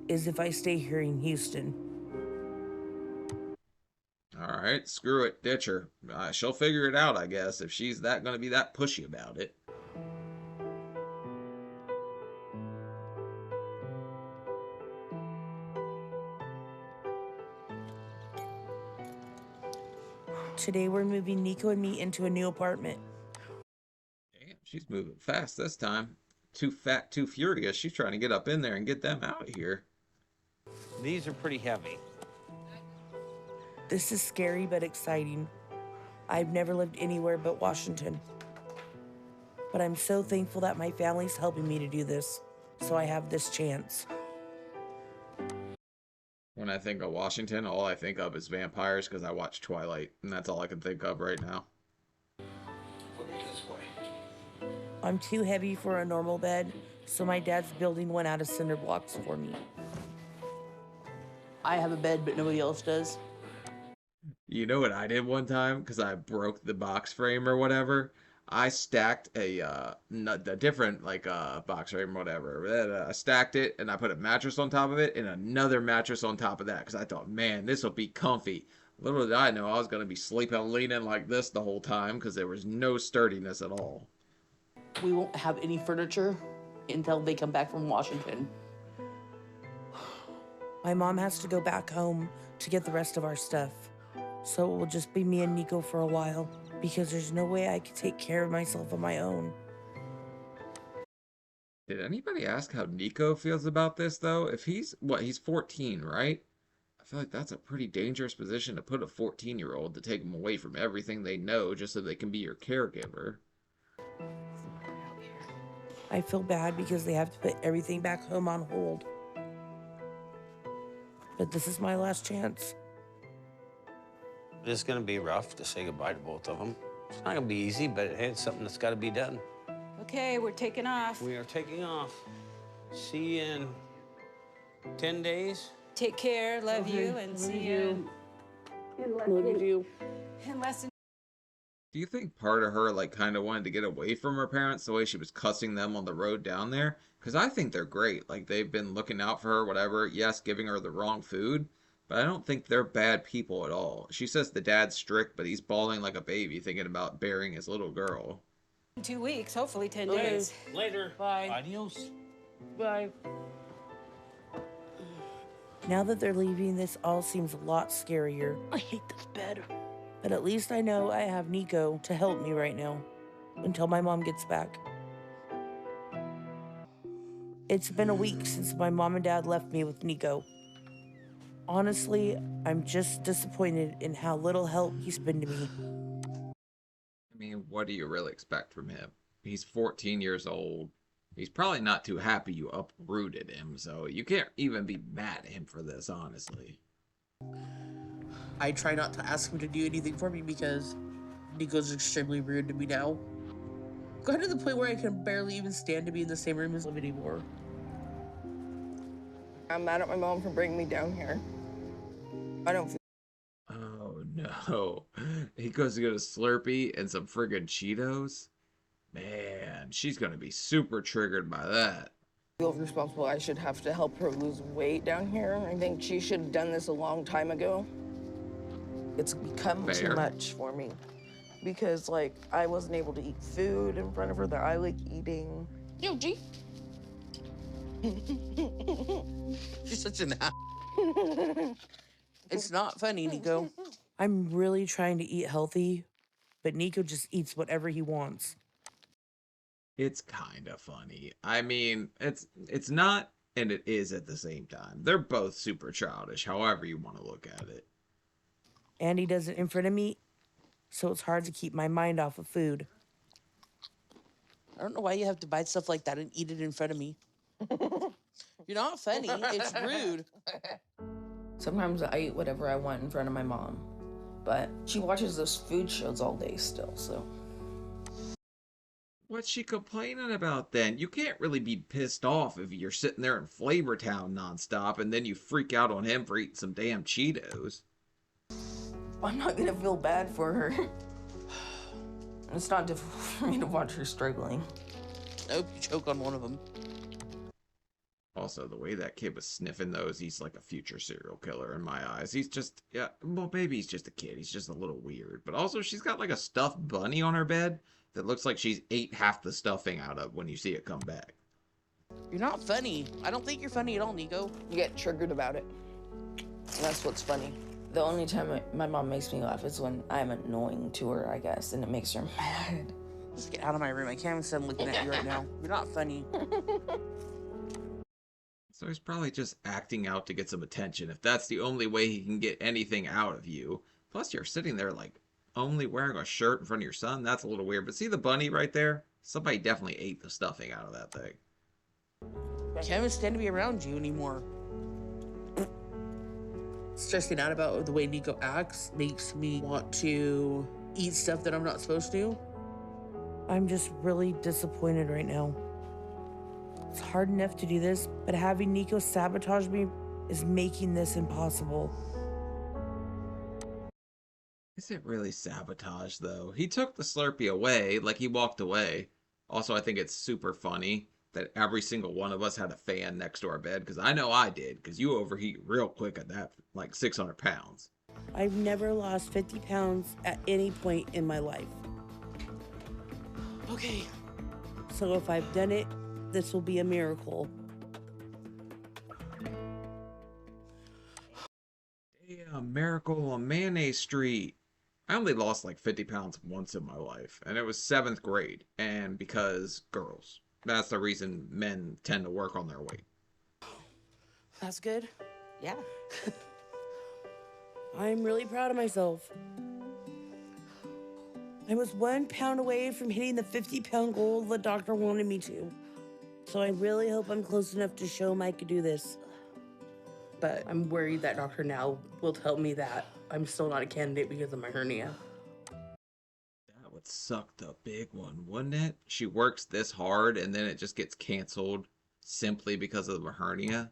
is if I stay here in Houston. Alright, screw it, ditch her. She'll figure it out, I guess, if she's gonna be that pushy about it. Today we're moving Nico and me into a new apartment. Damn, she's moving fast this time. Too fat, too furious. She's trying to get up in there and get them out of here. These are pretty heavy. This is scary but exciting. I've never lived anywhere but Washington. But I'm so thankful that my family's helping me to do this, so I have this chance. When I think of Washington, all I think of is vampires because I watch Twilight, and that's all I can think of right now. Put it this way. I'm too heavy for a normal bed, so my dad's building one out of cinder blocks for me. I have a bed, but nobody else does. You know what I did one time? Because I broke the box frame or whatever. I stacked a different box frame or whatever. I stacked it and I put a mattress on top of it and another mattress on top of that because I thought, man, this will be comfy. Little did I know I was going to be sleeping leaning like this the whole time because there was no sturdiness at all. We won't have any furniture until they come back from Washington. My mom has to go back home to get the rest of our stuff. So it will just be me and Nico for a while because there's no way I could take care of myself on my own. Did anybody ask how Nico feels about this, though? If he's 14, right? I feel like that's a pretty dangerous position to put a 14-year-old to take them away from everything they know just so they can be your caregiver. I feel bad because they have to put everything back home on hold. But this is my last chance. It's gonna be rough to say goodbye to both of them. It's not gonna be easy, but hey, it's something that's gotta be done. Okay, we're taking off. We are taking off. See you in 10 days. Take care, love you, and see you Love you too. in less than. Do you think part of her like kind of wanted to get away from her parents the way she was cussing them on the road down there? Because I think they're great. Like they've been looking out for her, whatever. Yes, giving her the wrong food, but I don't think they're bad people at all. She says the dad's strict, but he's bawling like a baby thinking about burying his little girl. 2 weeks, hopefully 10 Okay. days. Later. Bye. Adios. Bye. Now that they're leaving, this all seems a lot scarier. I hate this bed. But at least I know I have Nico to help me right now until my mom gets back. It's been a week since my mom and dad left me with Nico. Honestly, I'm just disappointed in how little help he's been to me. I mean, what do you really expect from him? He's 14 years old. He's probably not too happy you uprooted him, so you can't even be mad at him for this, honestly. I try not to ask him to do anything for me because Nico's extremely rude to me now. Got to the point where I can barely even stand to be in the same room as him anymore. I'm mad at my mom for bringing me down here. I don't feel. Oh no. He goes to get a Slurpee and some friggin' Cheetos? Man, she's gonna be super triggered by that. Feel responsible. I should have to help her lose weight down here. I think she should have done this a long time ago. It's become Fair. too much for me because, like, I wasn't able to eat food in front of her that I like eating. Yo, G. She's such an ass. It's not funny, Nico. I'm really trying to eat healthy, but Nico just eats whatever he wants. It's kind of funny. I mean, it's not and it is at the same time. They're both super childish, however you want to look at it. And he does it in front of me, so it's hard to keep my mind off of food. I don't know why you have to buy stuff like that and eat it in front of me. You're not funny. It's rude. Sometimes I eat whatever I want in front of my mom, but she watches those food shows all day still, so. What's she complaining about then? You can't really be pissed off if you're sitting there in Flavortown nonstop and then you freak out on him for eating some damn Cheetos. I'm not gonna feel bad for her. It's not difficult for me to watch her struggling. I hope you choke on one of them. Also, the way that kid was sniffing those, he's like a future serial killer in my eyes. He's just, yeah, well, maybe he's just a kid. He's just a little weird. But also, she's got like a stuffed bunny on her bed that looks like she's ate half the stuffing out of when you see it come back. You're not funny. I don't think you're funny at all, Nico. You get triggered about it. And that's what's funny. The only time my mom makes me laugh is when I'm annoying to her, I guess, and it makes her mad. Just get out of my room. I can't even stand looking at you right now. You're not funny. So he's probably just acting out to get some attention, if that's the only way he can get anything out of you. Plus, you're sitting there like only wearing a shirt in front of your son. That's a little weird. But see the bunny right there? Somebody definitely ate the stuffing out of that thing. I can't even stand to be around you anymore. Stressing out about the way Nico acts makes me want to eat stuff that I'm not supposed to. I'm just really disappointed right now. It's hard enough to do this, but having Nico sabotage me is making this impossible. Is it really sabotage, though? He took the Slurpee away, like he walked away. Also, I think it's super funny that every single one of us had a fan next to our bed, because I know I did, because you overheat real quick at that, like 600 pounds. I've never lost 50 pounds at any point in my life. Okay. So if I've done it, this will be a miracle. Damn, Miracle on Mayonnaise Street. I only lost like 50 pounds once in my life, and it was 7th grade, and because girls. That's the reason men tend to work on their weight. That's good. Yeah. I'm really proud of myself. I was 1 pound away from hitting the 50-pound goal the doctor wanted me to. So I really hope I'm close enough to show him I could do this. but I'm worried that Dr. Now will tell me that I'm still not a candidate because of my hernia. That would suck the big one, wouldn't it? She works this hard and then it just gets canceled simply because of the hernia.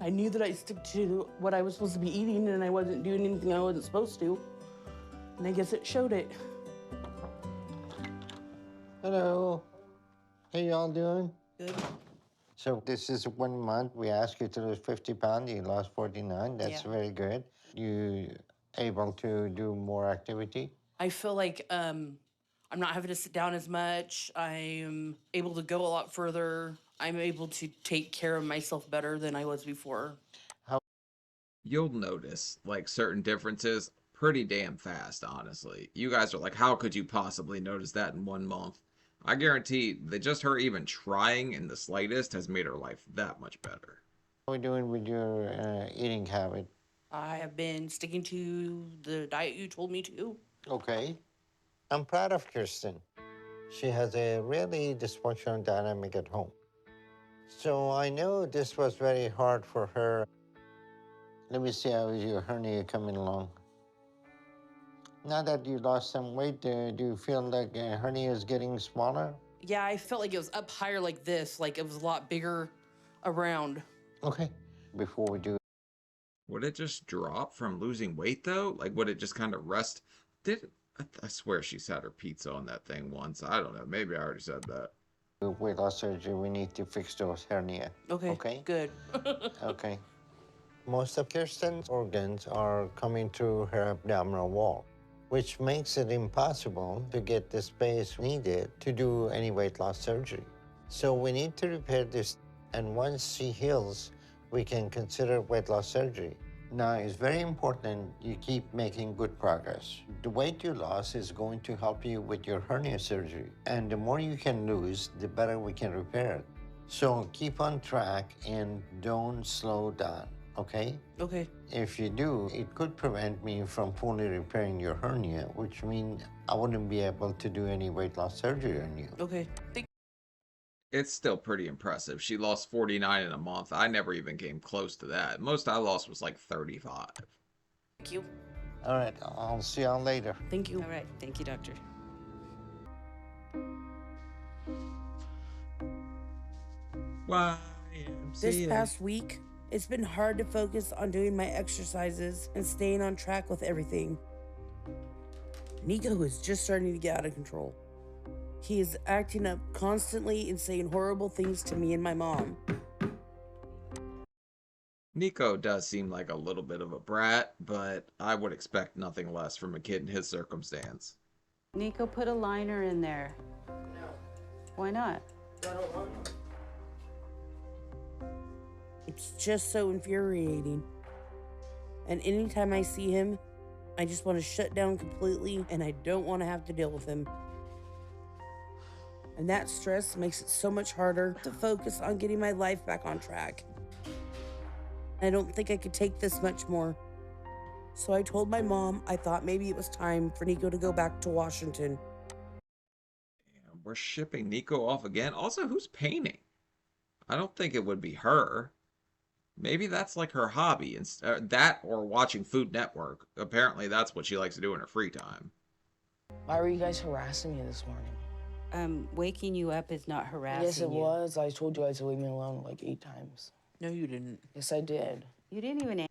I knew that I stick to what I was supposed to be eating and I wasn't doing anything I wasn't supposed to. And I guess it showed it. Hello. How y'all doing? Good. So this is 1 month. We asked you to lose 50 pounds. You lost 49. That's very good. You able to do more activity? I feel like I'm not having to sit down as much. I'm able to go a lot further. I'm able to take care of myself better than I was before. You'll notice like certain differences pretty damn fast, honestly. You guys are like, how could you possibly notice that in 1 month? I guarantee that just her even trying in the slightest has made her life that much better. How are we doing with your eating habit? I have been sticking to the diet you told me to. Okay. I'm proud of Kirsten. She has a really dysfunctional dynamic at home. So I know this was very hard for her. Let me see how your hernia coming along. Now that you lost some weight, do you feel like hernia is getting smaller? Yeah, I felt like it was up higher like this, like it was a lot bigger around. Okay. Before we do, Would it just drop from losing weight though? Like would it just kind of rest? I swear she sat her pizza on that thing once. I don't know. Maybe I already said that. weight loss surgery, we need to fix those hernia. Okay. Okay? Good. Okay. Most of Kirsten's organs are coming through her abdominal wall, which makes it impossible to get the space needed to do any weight loss surgery. So we need to repair this, and once she heals, we can consider weight loss surgery. Now, it's very important you keep making good progress. The weight you lost is going to help you with your hernia surgery, and the more you can lose, the better we can repair it. So keep on track and don't slow down. Okay? Okay. If you do, it could prevent me from fully repairing your hernia, which means I wouldn't be able to do any weight loss surgery on you. Okay. It's still pretty impressive. She lost 49 in a month. I never even came close to that. Most I lost was like 35. Thank you. All right, I'll see y'all later. Thank you. All right. Thank you, doctor. This past week, it's been hard to focus on doing my exercises and staying on track with everything. Nico is just starting to get out of control. He is acting up constantly and saying horrible things to me and my mom. Nico does seem like a little bit of a brat, but I would expect nothing less from a kid in his circumstance. Nico, put a liner in there. No. Why not? I don't want to. It's just so infuriating. And anytime I see him, I just want to shut down completely and I don't want to have to deal with him. And that stress makes it so much harder to focus on getting my life back on track. I don't think I could take this much more. So I told my mom I thought maybe it was time for Nico to go back to Washington. Damn, we're shipping Nico off again. Also, who's painting? I don't think it would be her. Maybe that's like her hobby, that or watching Food Network. Apparently, that's what she likes to do in her free time. Why were you guys harassing me this morning? Waking you up is not harassing you. Yes, it was. I told you guys to leave me alone like 8 times. No, you didn't. Yes, I did. You didn't even.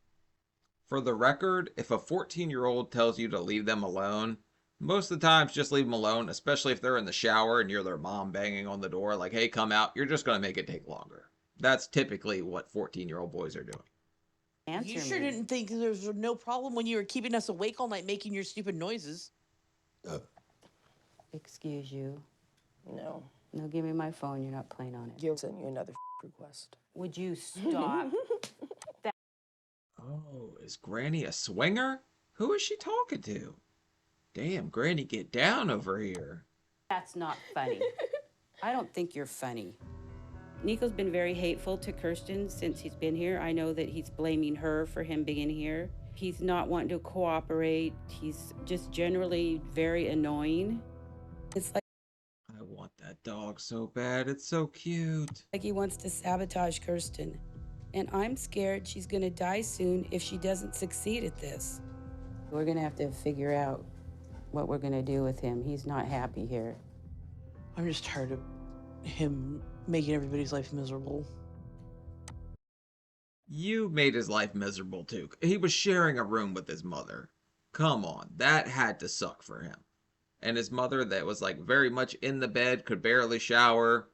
For the record, if a 14-year-old tells you to leave them alone, most of the times just leave them alone, especially if they're in the shower and you're their mom banging on the door like, hey, come out. You're just going to make it take longer. That's typically what 14-year-old boys are doing. You sure didn't think there was no problem when you were keeping us awake all night making your stupid noises. Excuse you. No. No, give me my phone. You're not playing on it. You'll send you another request. Would you stop? Oh, is Granny a swinger? Who is she talking to? Damn, Granny, get down over here. That's not funny. I don't think you're funny. Nico's been very hateful to Kirsten since he's been here. I know that he's blaming her for him being here. He's not wanting to cooperate. He's just generally very annoying. It's like I want that dog so bad. It's so cute. He wants to sabotage Kirsten. And I'm scared she's gonna die soon if she doesn't succeed at this. We're gonna have to figure out what we're gonna do with him. He's not happy here. I'm just tired of him making everybody's life miserable. You made his life miserable too. He was sharing a room with his mother. Come on, that had to suck for him. And his mother that was like very much in the bed, could barely shower.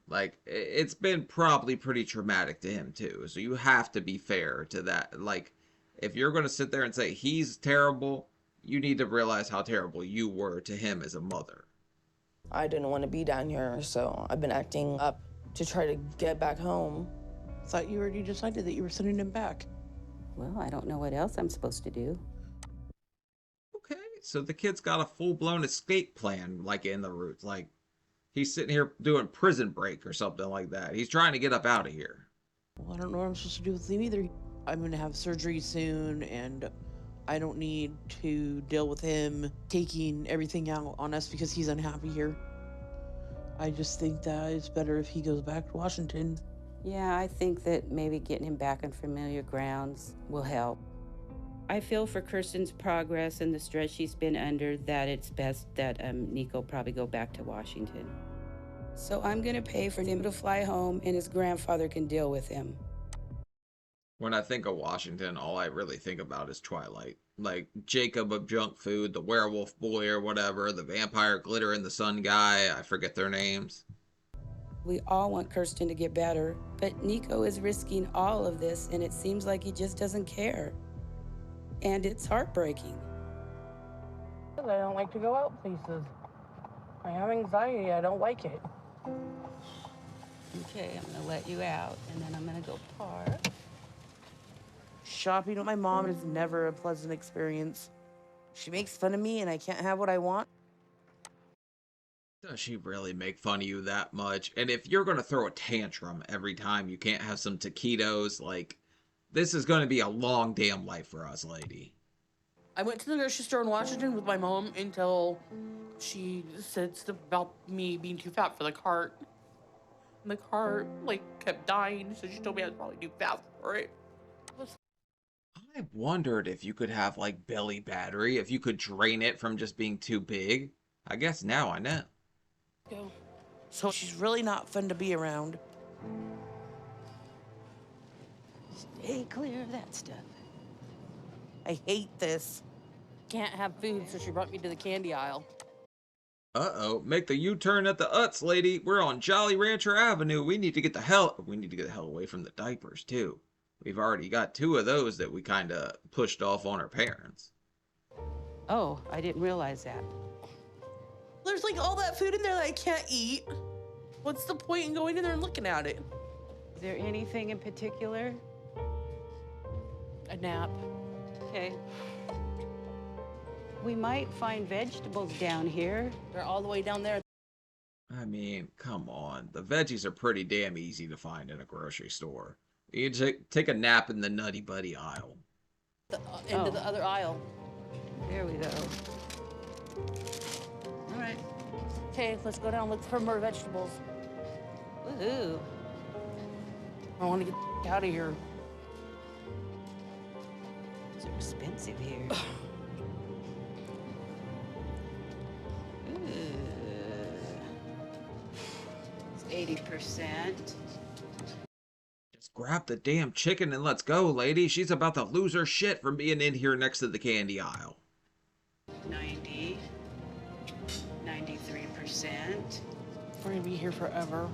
Like, it's been probably pretty traumatic to him too. So you have to be fair to that. Like, if you're going to sit there and say he's terrible, you need to realize how terrible you were to him as a mother. I didn't want to be down here, so I've been acting up to try to get back home. Thought you already decided that you were sending him back. Well, I don't know what else I'm supposed to do. Okay, so the kid's got a full-blown escape plan, like in the roots. Like, he's sitting here doing prison break or something like that. He's trying to get up out of here. Well, I don't know what I'm supposed to do with him either. I'm gonna have surgery soon, and I don't need to deal with him taking everything out on us because he's unhappy here. I just think that it's better if he goes back to Washington. Yeah, I think that maybe getting him back on familiar grounds will help. I feel for Kirsten's progress and the stress she's been under that it's best that Nico probably go back to Washington. So I'm gonna pay for him to fly home and his grandfather can deal with him. When I think of Washington, all I really think about is Twilight. Like Jacob of junk food, the werewolf boy or whatever, the vampire glitter in the sun guy, I forget their names. We all want Kirsten to get better, but Nico is risking all of this and it seems like he just doesn't care. And it's heartbreaking. I don't like to go out places. I have anxiety, I don't like it. Okay, I'm gonna let you out and then I'm gonna go park. Shopping with my mom is never a pleasant experience. She makes fun of me and I can't have what I want. Does she really make fun of you that much? And if you're going to throw a tantrum every time you can't have some taquitos, like, this is going to be a long damn life for us, lady. I went to the grocery store in Washington with my mom until she said stuff about me being too fat for the cart. And the cart, like, kept dying, so she told me I was probably too fat for it. I wondered if you could have, like, belly battery, if you could drain it from just being too big. I guess now I know. Go. So she's really not fun to be around. Stay clear of that stuff. I hate this. Can't have food, so she brought me to the candy aisle. Uh-oh, make the U-turn at the Utz, lady. We're on Jolly Rancher Avenue. We need to get the hell away from the diapers, too. We've already got 2 of those that we kind of pushed off on our parents. Oh, I didn't realize that. There's like all that food in there that I can't eat. What's the point in going in there and looking at it? Is there anything in particular? A nap. Okay. We might find vegetables down here. They're all the way down there. I mean, come on. The veggies are pretty damn easy to find in a grocery store. You take a nap in the Nutty Buddy aisle. Into the other aisle. There we go. All right. Okay, let's go down. Look for more vegetables. Woohoo. I want to get out of here. It's expensive here. It's 80%. Just grab the damn chicken and let's go, lady. She's about to lose her shit from being in here next to the candy aisle. 90. 93%. We're gonna be here forever.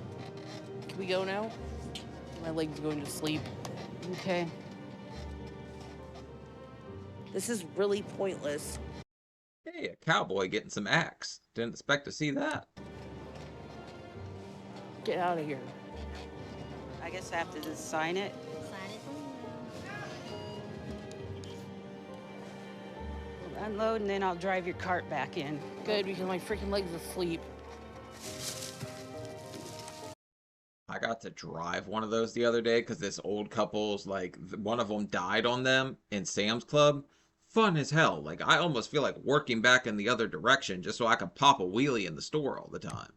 Can we go now? My leg's going to sleep. Okay. This is really pointless. Hey, a cowboy getting some axe. Didn't expect to see that. Get out of here. I guess I have to just sign it. We'll unload and then I'll drive your cart back in. Good, because my freaking leg's asleep. I got to drive one of those the other day because this old couple's, like, one of them died on them in Sam's Club. Fun as hell. Like, I almost feel like working back in the other direction just so I can pop a wheelie in the store all the time.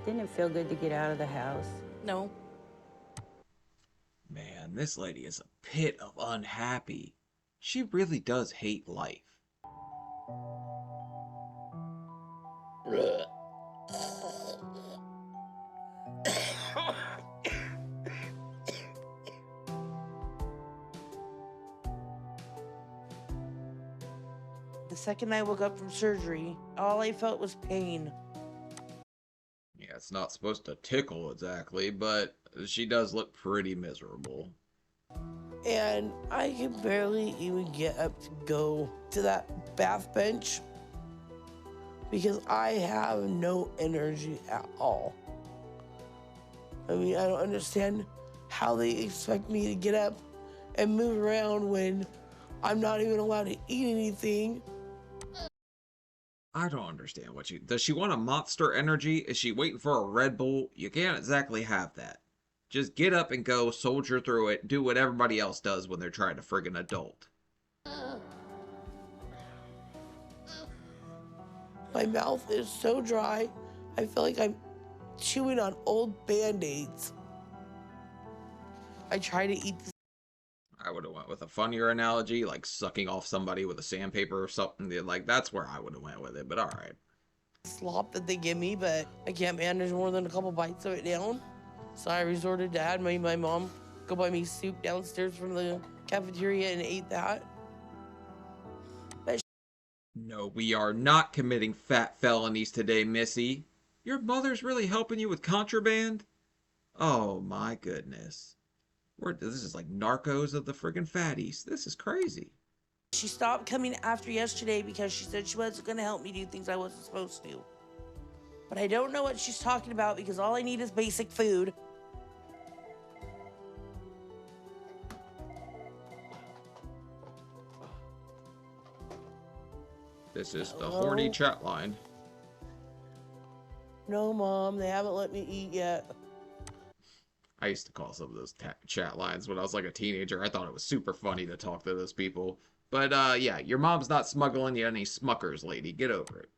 Didn't feel good to get out of the house. No. Man, this lady is a pit of unhappy. She really does hate life. The second I woke up from surgery, all I felt was pain. Yeah, it's not supposed to tickle exactly, but she does look pretty miserable. And I can barely even get up to go to that bath bench because I have no energy at all. I mean, I don't understand how they expect me to get up and move around when I'm not even allowed to eat anything. I don't understand does she want a Monster Energy? Is she waiting for a Red Bull? You can't exactly have that. Just get up and go, soldier through it, do what everybody else does when they're trying to friggin' adult. My mouth is so dry, I feel like I'm chewing on old Band-Aids. I try to eat this. I would have went with a funnier analogy, like sucking off somebody with a sandpaper or something. Like, that's where I would have went with it, but alright. Slop that they give me, but I can't manage more than a couple bites of it down. So I resorted to having my mom go buy me soup downstairs from the cafeteria and ate that. But No, we are not committing fat felonies today, Missy. Your mother's really helping you with contraband? Oh my goodness. This is like Narcos of the friggin' fatties. This is crazy. she stopped coming after yesterday because she said she wasn't going to help me do things I wasn't supposed to. But I don't know what she's talking about because all I need is basic food. This is the horny chat line. No, Mom, they haven't let me eat yet. I used to call some of those chat lines when I was like a teenager. I thought it was super funny to talk to those people. But yeah, your mom's not smuggling you any Smuckers, lady. Get over it.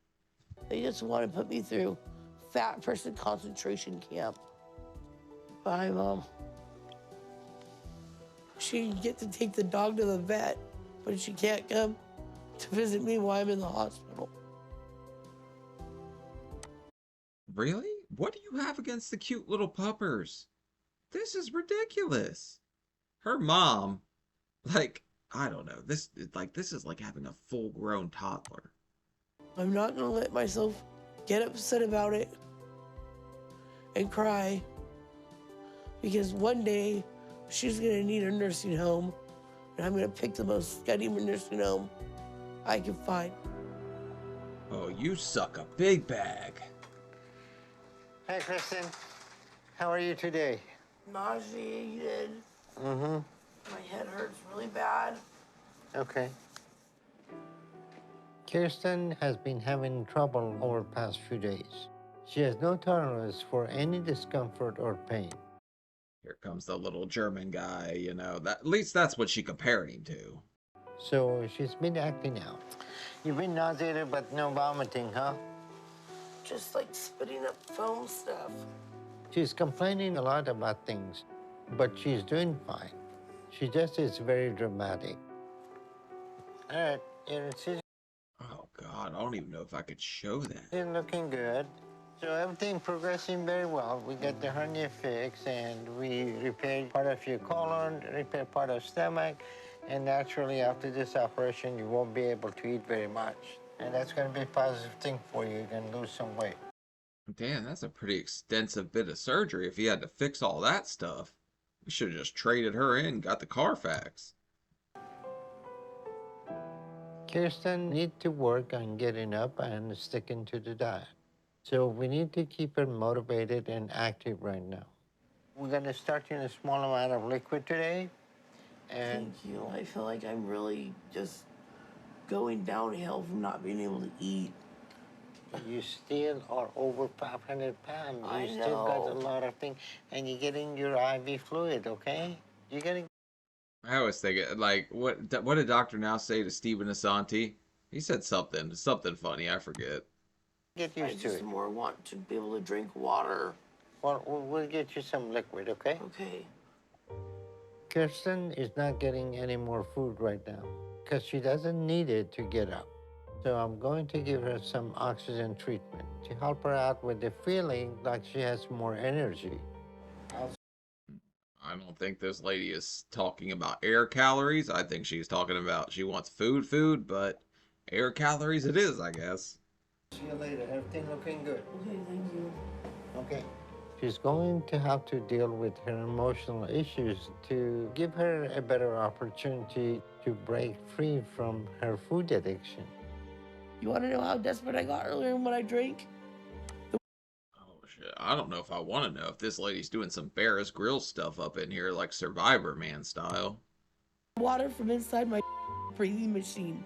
They just want to put me through fat person concentration camp. Bye, Mom. She can get to take the dog to the vet, but she can't come to visit me while I'm in the hospital. Really? What do you have against the cute little puppers? This is ridiculous. Her mom, like, I don't know. This is like having a full-grown toddler. I'm not gonna let myself get upset about it and cry because one day she's gonna need a nursing home and I'm gonna pick the most scummy nursing home I can find. Oh, you suck a big bag. Hi, Kristen. How are you today? Nauseated. Mm-hmm. My head hurts really bad. Okay. Kirsten has been having trouble over the past few days. She has no tolerance for any discomfort or pain. Here comes the little German guy, you know. At least that's what she compared him to. So she's been acting out. You've been nauseated but no vomiting, huh? Just like spitting up foam stuff. She's complaining a lot about things, but she's doing fine. She just is very dramatic. All right, she's Oh, God, I don't even know if I could show that. looking good. So everything progressing very well. We got the hernia fixed, and we repaired part of your colon, repaired part of stomach, and naturally after this operation, you won't be able to eat very much. And that's going to be a positive thing for you. You're going to lose some weight. Damn, that's a pretty extensive bit of surgery if he had to fix all that stuff. We should have just traded her in and got the Carfax. Kirsten needs to work on getting up and sticking to the diet. So we need to keep her motivated and active right now. We're going to start you in a small amount of liquid today. And Thank you. I feel like I'm really just going downhill from not being able to eat. you still are over 500 pounds. I You still got a know. lot of things. And you're getting your IV fluid, okay? You're getting... I always think, like, what did Dr. Now say to Stephen Asante? He said something funny, I forget. Get I used to just it. more want to be able to drink water. Well, we'll get you some liquid, okay? Okay. Kirsten is not getting any more food right now because she doesn't need it to get up. So I'm going to give her some oxygen treatment to help her out with the feeling like she has more energy. I don't think this lady is talking about air calories. I think she's talking about she wants food, but air calories it is, I guess. See you later. Everything looking good. Okay, thank you. Okay. She's going to have to deal with her emotional issues to give her a better opportunity to break free from her food addiction. You want to know how desperate I got earlier when I drank? Oh shit, I don't know if I want to know if this lady's doing some Barris Grill stuff up in here like Survivor Man style. Water from inside my breathing machine.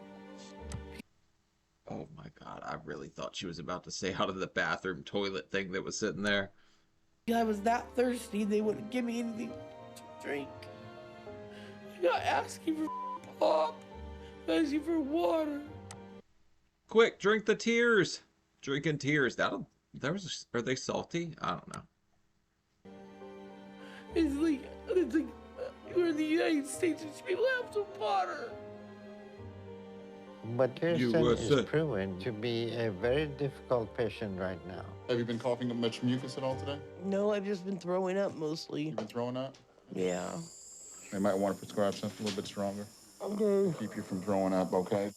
Oh my god, I really thought she was about to say out of the bathroom toilet thing that was sitting there. I was that thirsty, they wouldn't give me anything to drink. I got asking for pop, asking for water. Quick, drink the tears. Drinking tears. Are they salty? I don't know. It's like we're in the United States and people have some water. But Kirsten USA. is proven to be a very difficult patient right now. Have you been coughing up much mucus at all today? No, I've just been throwing up mostly. You've been throwing up? Yeah. They might want to prescribe something a little bit stronger. Okay. Keep you from throwing up, okay?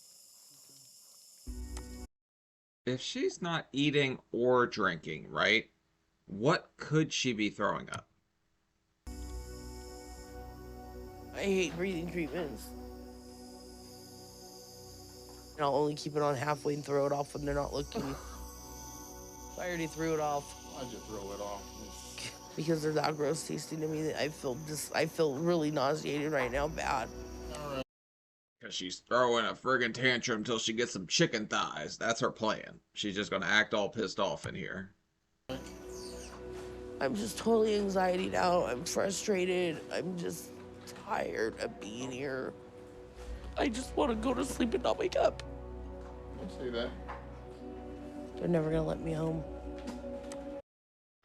If she's not eating or drinking, right? What could she be throwing up? I hate breathing treatments. And I'll only keep it on halfway and throw it off when they're not looking. I already threw it off. Why'd you throw it off? Because they're that gross tasting to me that I feel really nauseated right now, bad. Because she's throwing a friggin' tantrum until she gets some chicken thighs. That's her plan. She's just gonna act all pissed off in here. I'm just totally anxietied out. I'm frustrated. I'm just tired of being here. I just want to go to sleep and not wake up. I see that. They're never gonna let me home.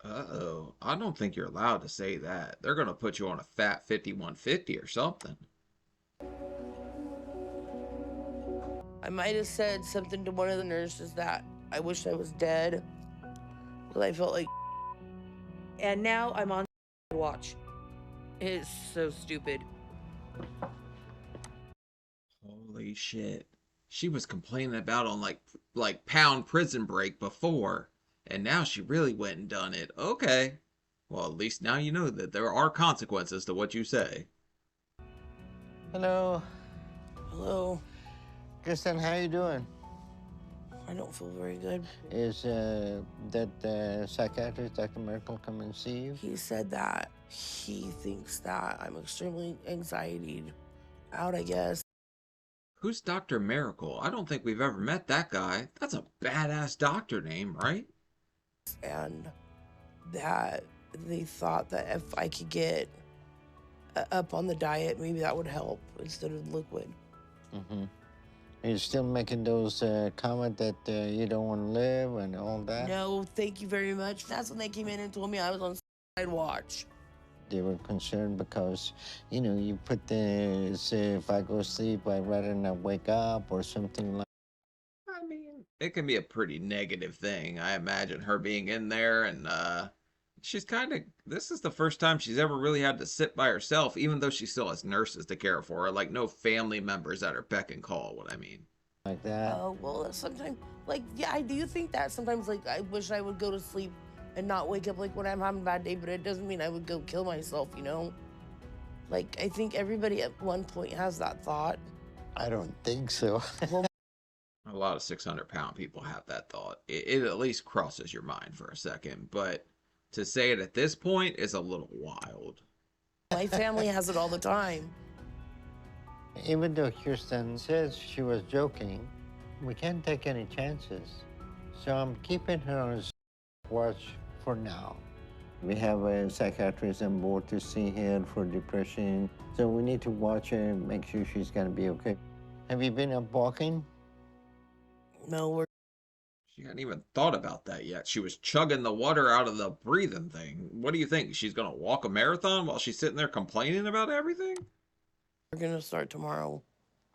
Uh-oh. I don't think you're allowed to say that. They're gonna put you on a fat 5150 or something. I might have said something to one of the nurses that I wish I was dead. Because I felt like. And now I'm on watch. It's so stupid. Holy shit. She was complaining about on like pound prison break before. And now she really went and done it. Okay. Well, at least now you know that there are consequences to what you say. Hello. Hello. Kirsten, how you doing? I don't feel very good. Is that psychiatrist, Dr. Merkel, come and see you? He said that he thinks that I'm extremely anxietied out, I guess. Who's Dr. Miracle? I don't think we've ever met that guy. That's a badass doctor name, right? And that they thought that if I could get up on the diet, maybe that would help instead of liquid. Mm-hmm. Are you still making those comments that you don't want to live and all that? No, thank you very much. That's when they came in and told me I was on suicide watch. They were concerned because, you know, you put the, say, if I go to sleep, I'd rather not wake up or something like I mean, it can be a pretty negative thing. I imagine her being in there and she's kind of, this is the first time she's ever really had to sit by herself, even though she still has nurses to care for her, like no family members at her beck and call, what I mean. like that. Oh, well, sometimes, like, yeah, I do think that sometimes, like, I wish I would go to sleep and not wake up, like, when I'm having a bad day, but it doesn't mean I would go kill myself, you know? Like, I think everybody at one point has that thought. I don't think so. Well, A lot of 600-pound people have that thought. It at least crosses your mind for a second, but to say it at this point is a little wild. my family has it all the time. Even though Kirsten says she was joking, we can't take any chances. So I'm keeping her on watch for now. We have a psychiatrist on board to see her for depression. So we need to watch her and make sure she's gonna be okay. Have you been up walking? No, we're She hadn't even thought about that yet. She was chugging the water out of the breathing thing. What do you think? She's gonna walk a marathon while she's sitting there complaining about everything? We're gonna start tomorrow.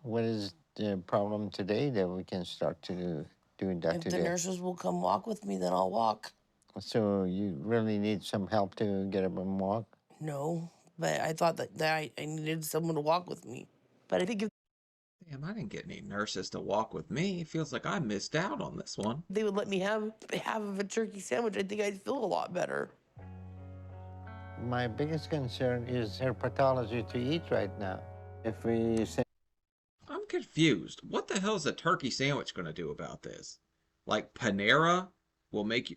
What is the problem today that we can start to doing that If today? the nurses will come walk with me, then I'll walk. So you really need some help to get up and walk? No, but I thought that I needed someone to walk with me. But I think if Damn, I didn't get any nurses to walk with me. It feels like I missed out on this one. they would let me have half of a turkey sandwich, I think I'd feel a lot better. My biggest concern is her pathology to eat right now. If we say I'm confused. What the hell is a turkey sandwich going to do about this? Like Panera will make you...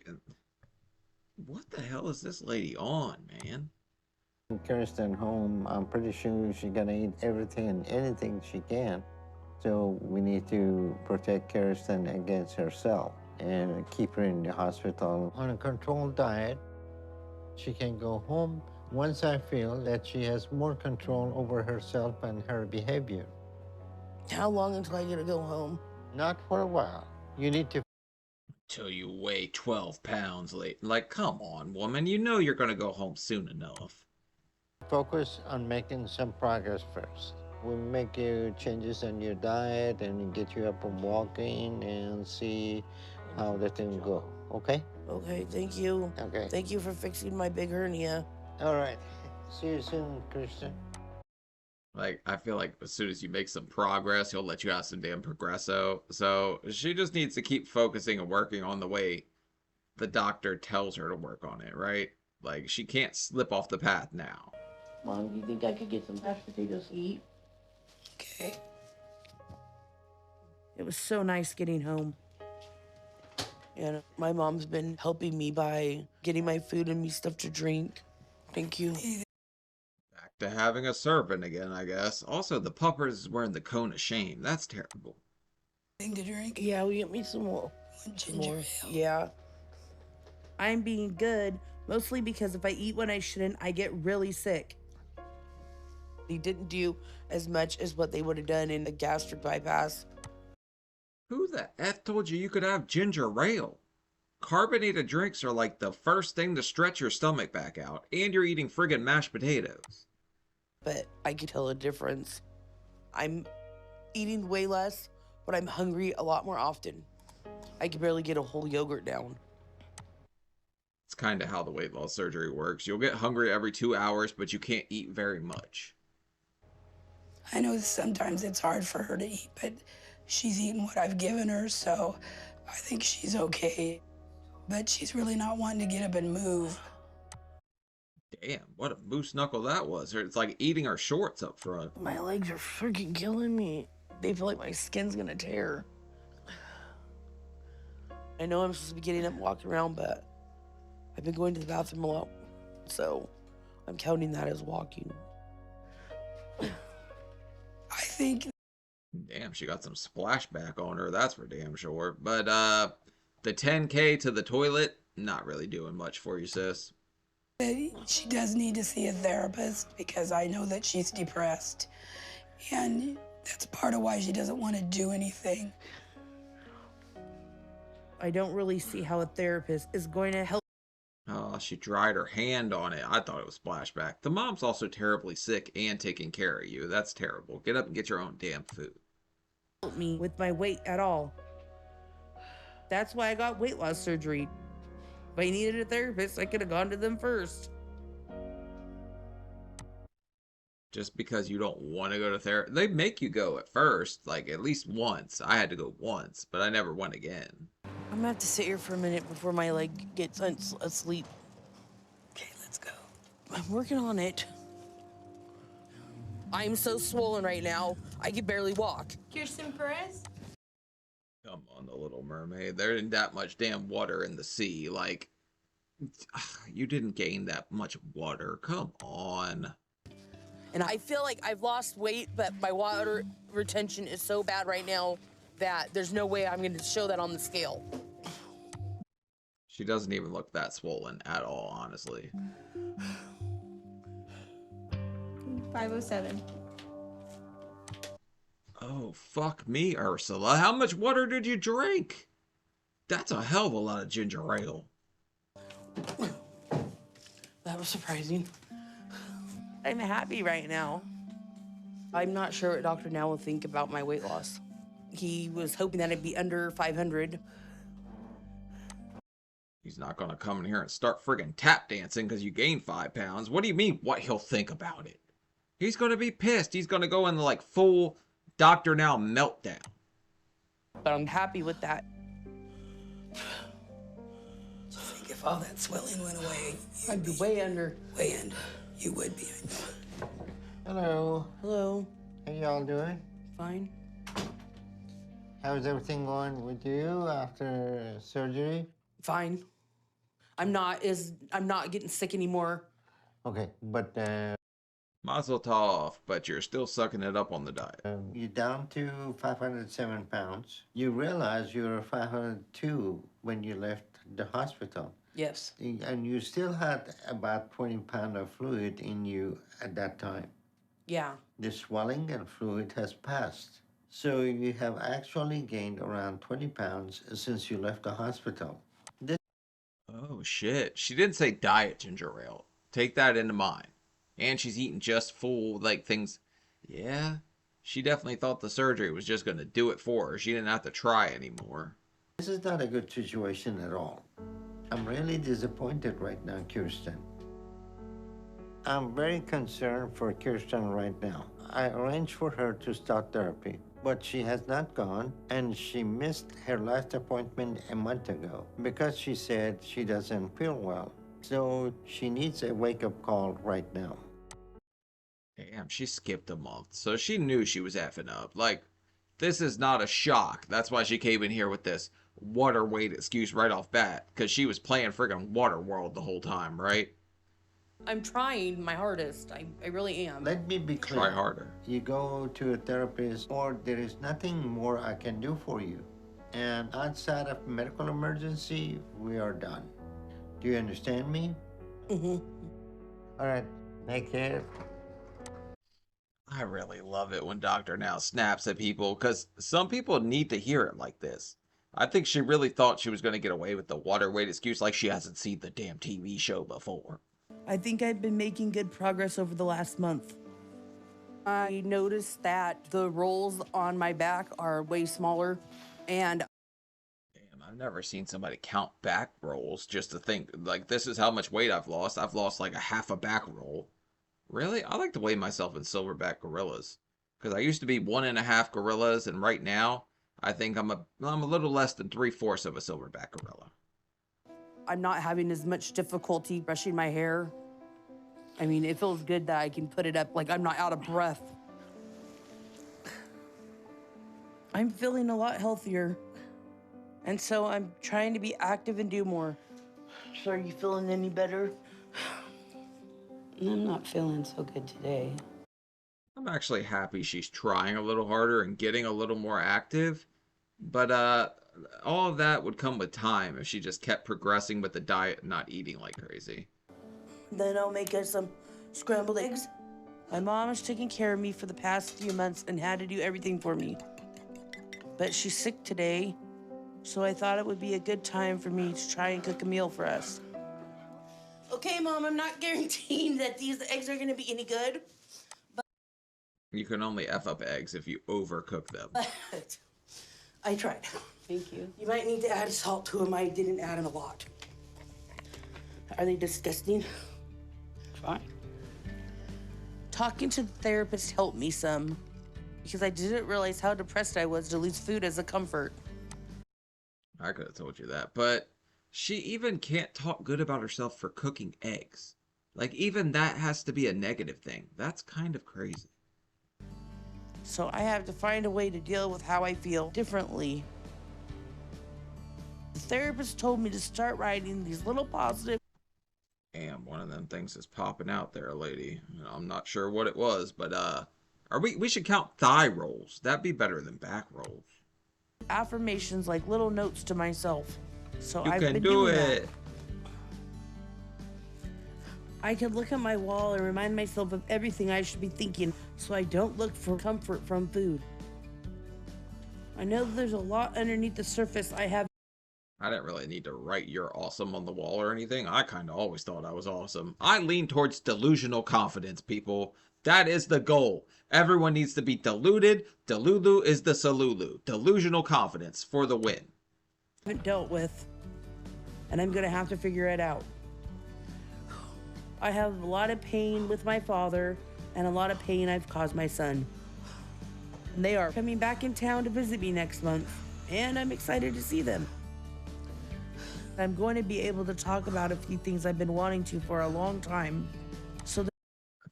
What the hell is this lady on, man? Kirsten home, I'm pretty sure she's gonna eat everything and anything she can. So we need to protect Kirsten against herself and keep her in the hospital on a controlled diet. She can go home once I feel that she has more control over herself and her behavior. How long until I get to go home? Not for a while. You need to Till you weigh 12 pounds late. Like, come on, woman. You know you're going to go home soon enough. focus on making some progress first. We'll make you changes in your diet and get you up and walking and see how that thing go, okay? Okay, thank you. Okay. Thank you for fixing my big hernia. All right. See you soon, Kirsten. Like, I feel like as soon as you make some progress, he'll let you have some damn progresso. So she just needs to keep focusing and working on the way the doctor tells her to work on it, right? Like, she can't slip off the path now. Mom, do you think I could get some mashed potatoes to eat? Okay. It was so nice getting home. And my mom's been helping me by getting my food and me stuff to drink. Thank you. Back to having a servant again, I guess. Also, the puppers is wearing the cone of shame. That's terrible. Thing to drink? Yeah, we get me some more. Ginger ale. Yeah. I'm being good, mostly because if I eat when I shouldn't, I get really sick. They didn't do as much as what they would have done in a gastric bypass. Who the F told you could have ginger ale? Carbonated drinks are like the first thing to stretch your stomach back out, and you're eating friggin' mashed potatoes. But I could tell a difference. I'm eating way less, but I'm hungry a lot more often. I can barely get a whole yogurt down. It's kind of how the weight loss surgery works. You'll get hungry every 2 hours, but you can't eat very much. I know sometimes it's hard for her to eat, but she's eaten what I've given her, so I think she's okay. But she's really not wanting to get up and move. Damn, what a moose knuckle that was. It's like eating her shorts up front. My legs are freaking killing me. They feel like my skin's gonna tear. I know I'm supposed to be getting up and walking around, but I've been going to the bathroom a lot, so I'm counting that as walking. I think... Damn, she got some splashback on her, that's for damn sure. But, the 10K to the toilet, not really doing much for you, sis. She does need to see a therapist because I know that she's depressed. And that's part of why she doesn't want to do anything. I don't really see how a therapist is going to help. Oh, she dried her hand on it. I thought it was splashback. The mom's also terribly sick and taking care of you. That's terrible. Get up and get your own damn food. Me with my weight at all. That's why I got weight loss surgery. If I needed a therapist, I could have gone to them first. Just because you don't want to go to therapy. They make you go at first, like at least once. I had to go once, but I never went again. I'm gonna have to sit here for a minute before my leg gets asleep. Okay, let's go. I'm working on it. I'm so swollen right now, I can barely walk. Kirsten Perez? Come on, the Little Mermaid. There isn't that much damn water in the sea. Like, you didn't gain that much water. Come on. And I feel like I've lost weight, but my water retention is so bad right now that there's no way I'm gonna show that on the scale. She doesn't even look that swollen at all, honestly. 507. Oh, fuck me, Ursula. How much water did you drink? That's a hell of a lot of ginger ale. That was surprising. I'm happy right now. I'm not sure what Dr. Now will think about my weight loss. He was hoping that I'd be under 500. He's not gonna come in here and start friggin' tap dancing because you gained 5 pounds. What do you mean, what he'll think about it? He's gonna be pissed. He's gonna go into like full Dr. Now meltdown. But I'm happy with that. I think if all that swelling went away, I'd be way under. way under. You would be, I know. Hello. Hello. How y'all doing? Fine. How's everything going with you after surgery? Fine. I'm not getting sick anymore. Okay, but Mazel tov, but you're still sucking it up on the diet. you're down to 507 pounds. You realize you were 502 when you left the hospital. Yes. And you still had about 20 pounds of fluid in you at that time. Yeah. The swelling and fluid has passed. So you have actually gained around 20 pounds since you left the hospital. Oh shit. She didn't say diet ginger ale. Take that into mind. And she's eating just full, like, things. Yeah, she definitely thought the surgery was just gonna do it for her. She didn't have to try anymore. This is not a good situation at all. I'm really disappointed right now, Kirsten. I'm very concerned for Kirsten right now. I arranged for her to start therapy, but she has not gone, and she missed her last appointment a month ago because she said she doesn't feel well. So she needs a wake-up call right now. Damn, she skipped a month, so she knew she was effing up. Like, this is not a shock. That's why she came in here with this water weight excuse right off bat, because she was playing friggin' Waterworld the whole time, right? I'm trying my hardest. I really am. Let me be clear. Try harder. You go to a therapist, or there is nothing more I can do for you. And outside of medical emergency, we are done. Do you understand me? Mm-hmm. All right, take care. I really love it when Dr. Now snaps at people, because some people need to hear it like this. I think she really thought she was going to get away with the water weight excuse like she hasn't seen the damn TV show before. I think I've been making good progress over the last month. I noticed that the rolls on my back are way smaller, and Damn, I've never seen somebody count back rolls just to think, like, this is how much weight I've lost. I've lost like a half a back roll. Really? I like to weigh myself in silverback gorillas, because I used to be 1.5 gorillas, and right now I think I'm a little less than 3/4 of a silverback gorilla. I'm not having as much difficulty brushing my hair. I mean, it feels good that I can put it up like I'm not out of breath. I'm feeling a lot healthier, and so I'm trying to be active and do more. So are you feeling any better? I'm not feeling so good today. I'm actually happy she's trying a little harder and getting a little more active, but all of that would come with time if she just kept progressing with the diet and not eating like crazy. Then I'll make us some scrambled eggs. My mom has taken care of me for the past few months and had to do everything for me. But she's sick today, so I thought it would be a good time for me to try and cook a meal for us. Okay, Mom, I'm not guaranteeing that these eggs are gonna be any good, but You can only F up eggs if you overcook them. I tried. Thank you. You might need to add salt to them. I didn't add them a lot. Are they disgusting? Fine. Talking to the therapist helped me some, because I didn't realize how depressed I was to lose food as a comfort. I could have told you that, but she even can't talk good about herself for cooking eggs. Like, even that has to be a negative thing. That's kind of crazy. So I have to find a way to deal with how I feel differently. The therapist told me to start writing these little positive. Damn, one of them things is popping out there, lady. I'm not sure what it was, but we should count thigh rolls. That'd be better than back rolls. Affirmations, like little notes to myself. So You I've can been do doing it. that. I can look at my wall and remind myself of everything I should be thinking, so I don't look for comfort from food. I know there's a lot underneath the surface I I didn't really need to write "you're awesome" on the wall or anything. I kind of always thought I was awesome. I lean towards delusional confidence, people. That is the goal. Everyone needs to be deluded. Delulu is the salulu. Delusional confidence for the win. Haven't dealt with, and I'm gonna have to figure it out. I have a lot of pain with my father and a lot of pain I've caused my son. And they are coming back in town to visit me next month, and I'm excited to see them. I'm going to be able to talk about a few things I've been wanting to for a long time. So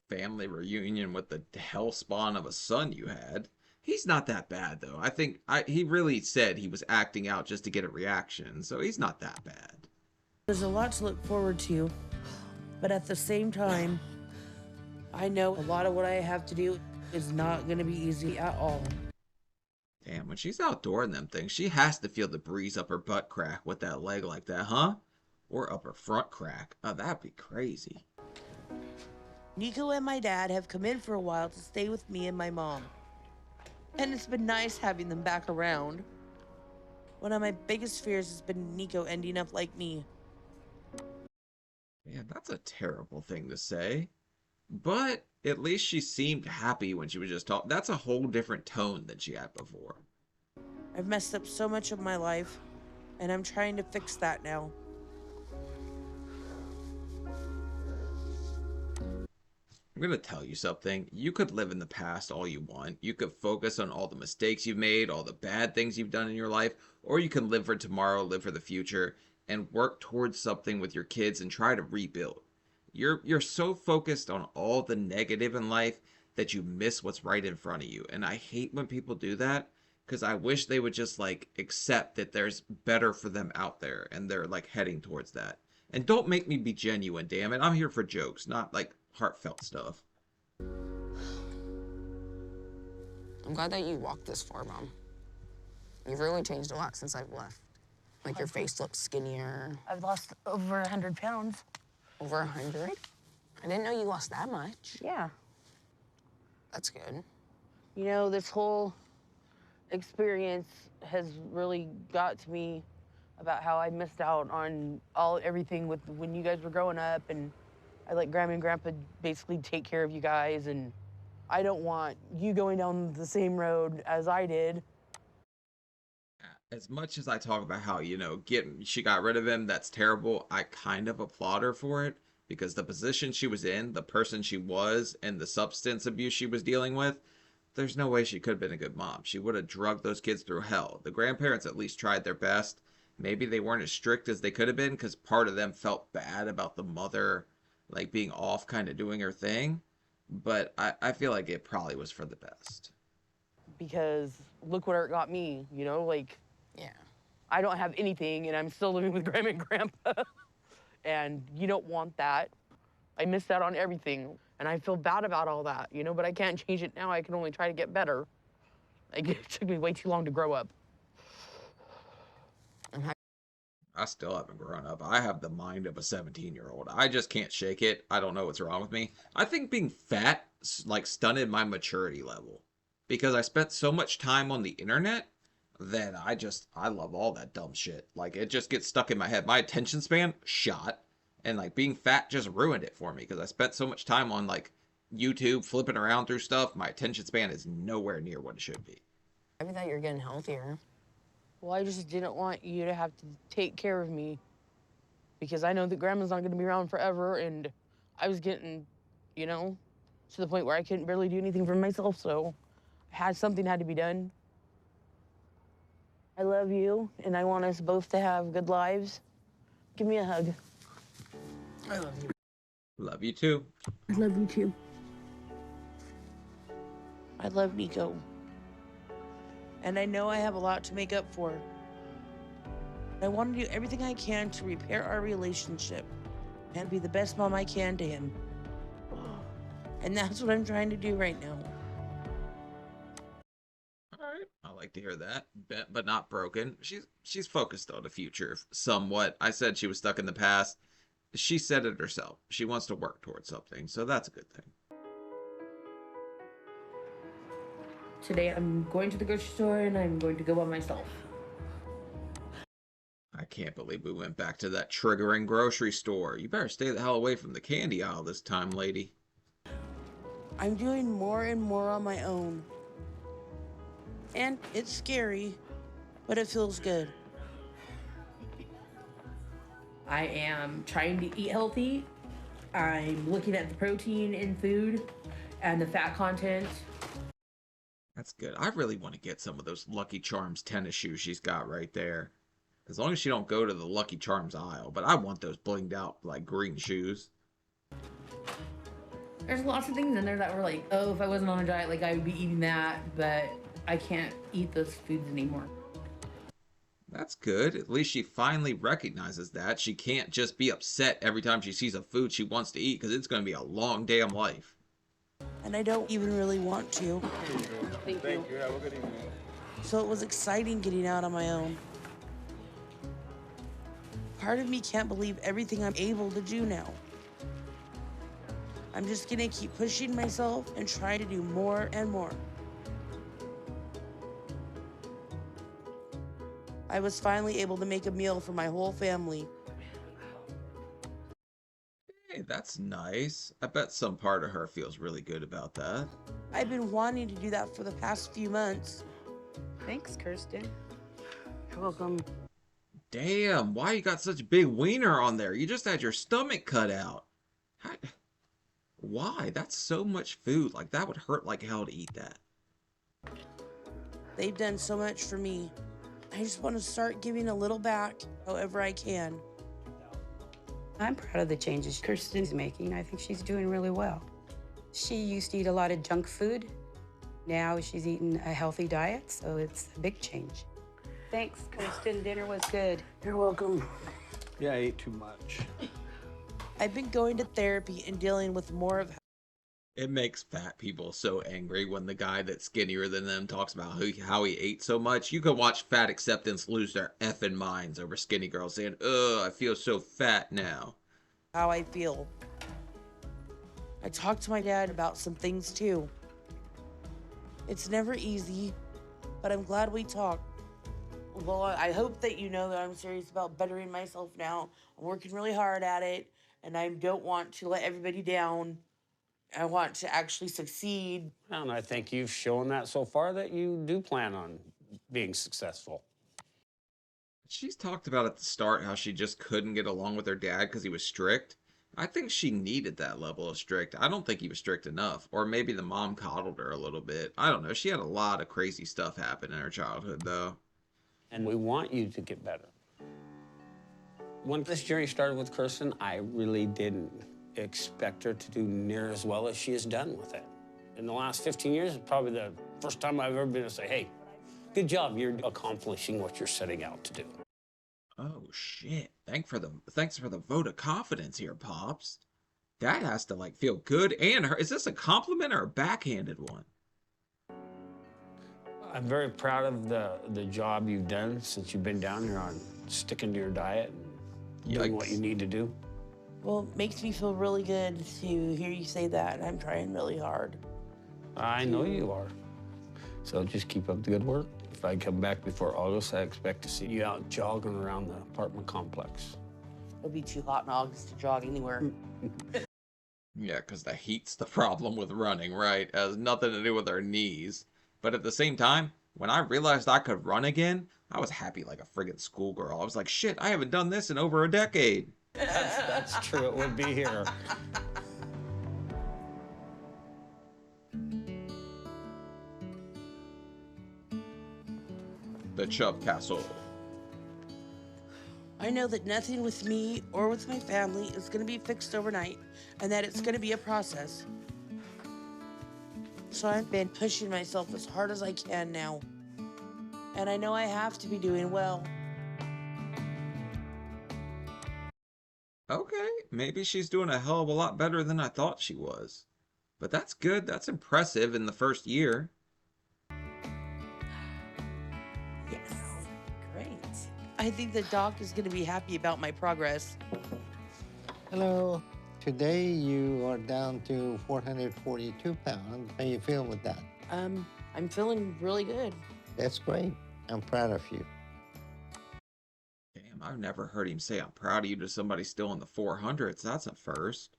Family reunion with the hellspawn of a son you had. He's not that bad, though. I think he really said he was acting out just to get a reaction, so he's not that bad. there's a lot to look forward to, but at the same time, I know a lot of what I have to do is not going to be easy at all. Damn, when she's outdooring them things, she has to feel the breeze up her butt crack with that leg like that, huh? Or up her front crack. Oh, that'd be crazy. Nico and my dad have come in for a while to stay with me and my mom. And it's been nice having them back around. One of my biggest fears has been Nico ending up like me. Man, that's a terrible thing to say. But at least she seemed happy when she was just talking. That's a whole different tone than she had before. I've messed up so much of my life, and I'm trying to fix that now. I'm going to tell you something. You could live in the past all you want. You could focus on all the mistakes you've made, all the bad things you've done in your life, or you can live for tomorrow, live for the future, and work towards something with your kids and try to rebuild. You're so focused on all the negative in life that you miss what's right in front of you. And I hate when people do that, because I wish they would just like accept that there's better for them out there and they're like heading towards that. And don't make me be genuine, damn it. I'm here for jokes, not like heartfelt stuff. I'm glad that you walked this far, Mom. You've really changed a lot since I've left. Like, your face looks skinnier. I've lost over 100 pounds. Over 100? I didn't know you lost that much. Yeah. That's good. You know, this whole experience has really got to me about how I missed out on everything with when you guys were growing up, and I let Grandma and Grandpa basically take care of you guys, and I don't want you going down the same road as I did. As much as I talk about how, you know, she got rid of him, that's terrible, I kind of applaud her for it, because the position she was in, the person she was, and the substance abuse she was dealing with, there's no way she could have been a good mom. She would have drugged those kids through hell. The grandparents at least tried their best. Maybe they weren't as strict as they could have been, because part of them felt bad about the mother, like, being off, kind of doing her thing. But I feel like it probably was for the best. Because look where it got me, you know, like, yeah, I don't have anything and I'm still living with Grandma and Grandpa. And you don't want that. I missed out on everything and I feel bad about all that, you know, but I can't change it now. I can only try to get better. Like, it took me way too long to grow up. I still haven't grown up. I have the mind of a 17-year-old. I just can't shake it. I don't know what's wrong with me. I think being fat, like, stunted my maturity level. Because I spent so much time on the internet that I love all that dumb shit. Like, it just gets stuck in my head. My attention span, shot. And, like, being fat just ruined it for me. Because I spent so much time on, like, YouTube, flipping around through stuff. My attention span is nowhere near what it should be. I thought you were getting healthier. Well, I just didn't want you to have to take care of me because I know that Grandma's not going to be around forever, and I was getting, you know, to the point where I couldn't barely do anything for myself, so something had to be done. I love you, and I want us both to have good lives. Give me a hug. I love you. Love you too. I love you too. I love Nico. And I know I have a lot to make up for. I want to do everything I can to repair our relationship and be the best mom I can to him. And that's what I'm trying to do right now. Alright, I like to hear that. But not broken. She's focused on the future somewhat. I said she was stuck in the past. She said it herself. She wants to work towards something, so that's a good thing. Today I'm going to the grocery store and I'm going to go by myself. I can't believe we went back to that triggering grocery store. You better stay the hell away from the candy aisle this time, lady. I'm doing more and more on my own. And it's scary, but it feels good. I am trying to eat healthy. I'm looking at the protein in food and the fat content. That's good. I really want to get some of those Lucky Charms tennis shoes she's got right there. As long as she don't go to the Lucky Charms aisle. But I want those blinged out, like, green shoes. There's lots of things in there that were like, oh, if I wasn't on a diet, like I would be eating that, but I can't eat those foods anymore. That's good. At least she finally recognizes that. She can't just be upset every time she sees a food she wants to eat, because it's going to be a long damn life. And I don't even really want to. Thank you. Have a good evening. So it was exciting getting out on my own. Part of me can't believe everything I'm able to do now. I'm just gonna keep pushing myself and try to do more and more. I was finally able to make a meal for my whole family. Hey, that's nice. I bet some part of her feels really good about that. I've been wanting to do that for the past few months. Thanks, Kirsten. You're welcome. Damn, why you got such a big wiener on there? You just had your stomach cut out. Why? That's so much food. Like, that would hurt like hell to eat that. They've done so much for me. I just want to start giving a little back however I can. I'm proud of the changes Kirsten's making. I think she's doing really well. She used to eat a lot of junk food. Now she's eating a healthy diet, so it's a big change. Thanks, Kirsten. Dinner was good. You're welcome. Yeah, I ate too much. I've been going to therapy and dealing with more of. It makes fat people so angry when the guy that's skinnier than them talks about how he ate so much. You can watch Fat Acceptance lose their effing minds over skinny girls saying, ugh, I feel so fat now. How I feel. I talked to my dad about some things too. It's never easy, but I'm glad we talked. Well, I hope that you know that I'm serious about bettering myself now. I'm working really hard at it, and I don't want to let everybody down. I want to actually succeed. And I think you've shown that so far that you do plan on being successful. She's talked about at the start how she just couldn't get along with her dad because he was strict. I think she needed that level of strict. I don't think he was strict enough. Or maybe the mom coddled her a little bit. I don't know. She had a lot of crazy stuff happen in her childhood, though. And we want you to get better. When this journey started with Kirsten, I really didn't expect her to do near as well as she has done with it. In the last 15 years, it's probably the first time I've ever been to say, hey, good job, you're accomplishing what you're setting out to do. Oh, shit. Thanks for the vote of confidence here, Pops. That has to, like, feel good. And her, is this a compliment or a backhanded one? I'm very proud of the job you've done since you've been down here on sticking to your diet and doing what you need to do. Well, it makes me feel really good to hear you say that. I'm trying really hard. I know you are. So just keep up the good work. If I come back before August, I expect to see you out jogging around the apartment complex. It'll be too hot in August to jog anywhere. Yeah, because the heat's the problem with running, right? It has nothing to do with our knees. But at the same time, when I realized I could run again, I was happy like a friggin' schoolgirl. I was like, shit, I haven't done this in over a decade. That's true, it would be here. The Chub Castle. I know that nothing with me or with my family is going to be fixed overnight, and that it's going to be a process. So I've been pushing myself as hard as I can now. And I know I have to be doing well. Okay, maybe she's doing a hell of a lot better than I thought she was. But that's good, that's impressive in the first year. Yes, great. I think the doc is going to be happy about my progress. Hello. Today you are down to 442 pounds. How you feel with that? I'm feeling really good. That's great. I'm proud of you. Damn, I've never heard him say I'm proud of you to somebody still in the 400s. That's a first.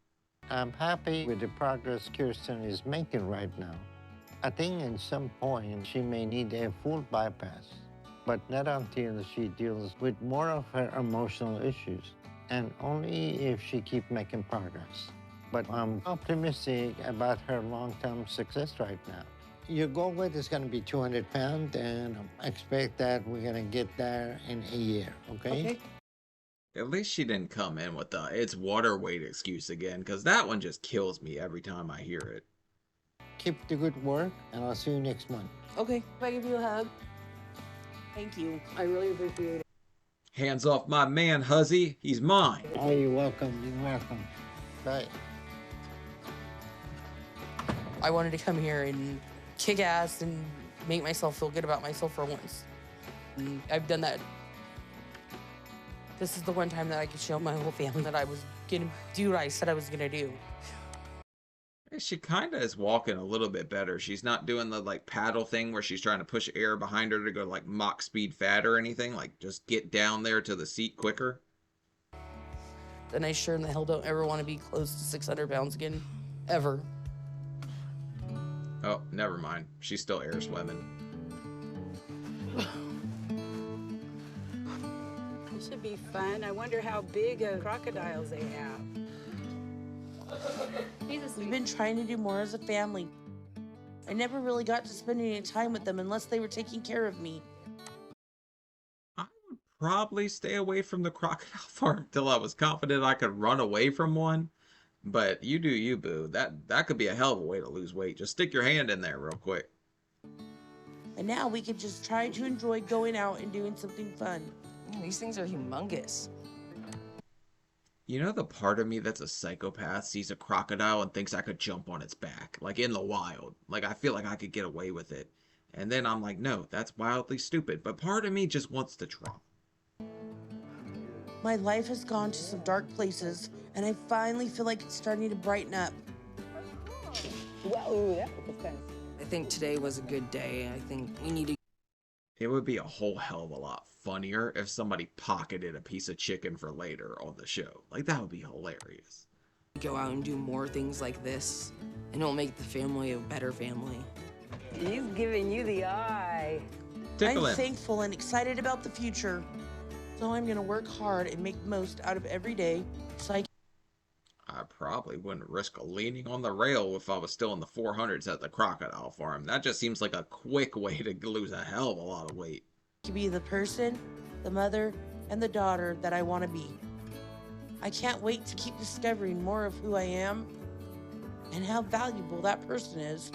I'm happy with the progress Kirsten is making right now. I think at some point she may need a full bypass, but not until she deals with more of her emotional issues, and only if she keeps making progress. But I'm optimistic about her long-term success right now. Your goal weight is going to be 200 pounds, and I expect that we're going to get there in a year, okay? At least she didn't come in with the it's water weight excuse again, because that one just kills me every time I hear it. Keep the good work, and I'll see you next month. Okay, if I give you a hug. Thank you. I really appreciate it. Hands off my man, Huzzy. He's mine. Oh, you're welcome. You're welcome. Bye. I wanted to come here and kick ass and make myself feel good about myself for once. And I've done that. This is the one time that I could show my whole family that I was gonna do what I said I was gonna do. She kind of is walking a little bit better. She's not doing the like paddle thing where she's trying to push air behind her to go like Mach speed fat or anything. Like just get down there to the seat quicker. And I sure in the hell don't ever want to be close to 600 pounds again. Ever. Oh, never mind. She's still air swimming. It should be fun. I wonder how big of crocodiles they have. We've been trying to do more as a family. I never really got to spend any time with them unless they were taking care of me. I would probably stay away from the crocodile farm till I was confident I could run away from one. But you do you, boo. That could be a hell of a way to lose weight. Just stick your hand in there real quick. And now we can just try to enjoy going out and doing something fun. Man, these things are humongous. You know the part of me that's a psychopath sees a crocodile and thinks I could jump on its back, like in the wild. Like I feel like I could get away with it. And then I'm like, no, that's wildly stupid. But part of me just wants to try. My life has gone to some dark places, and I finally feel like it's starting to brighten up. Whoa, that was fun. I think today was a good day. I think we need to... It would be a whole hell of a lot funnier if somebody pocketed a piece of chicken for later on the show. Like, that would be hilarious. go out and do more things like this, and it'll make the family a better family. He's giving you the eye. I'm thankful and excited about the future. So I'm gonna work hard and make the most out of every day so I probably wouldn't risk leaning on the rail if I was still in the 400s at the crocodile farm. That just seems like a quick way to lose a hell of a lot of weight. to be the person, the mother, and the daughter that I want to be. I can't wait to keep discovering more of who I am and how valuable that person is.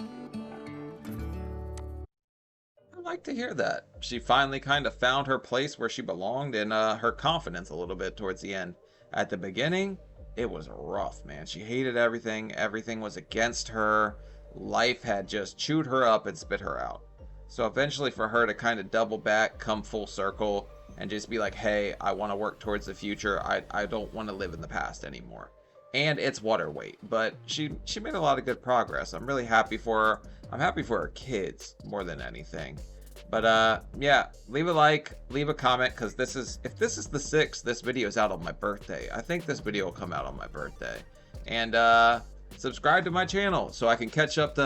I like to hear that. She finally kind of found her place where she belonged and her confidence a little bit towards the end. At the beginning, it was rough, man. She hated everything. Everything was against her. Life had just chewed her up and spit her out. So eventually for her to kind of double back, come full circle, and just be like, hey, I want to work towards the future. I don't want to live in the past anymore. And it's water weight, but she made a lot of good progress. I'm really happy for her. I'm happy for her kids more than anything. But yeah, leave a like, leave a comment, because if this is the 6th, this video is out on my birthday. I think this video will come out on my birthday. And subscribe to my channel so I can catch up to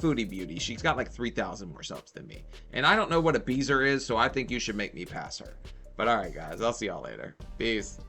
Foodie Beauty. She's got like 3,000 more subs than me. And I don't know what a Beezer is, so I think you should make me pass her. But alright guys, I'll see y'all later. Peace.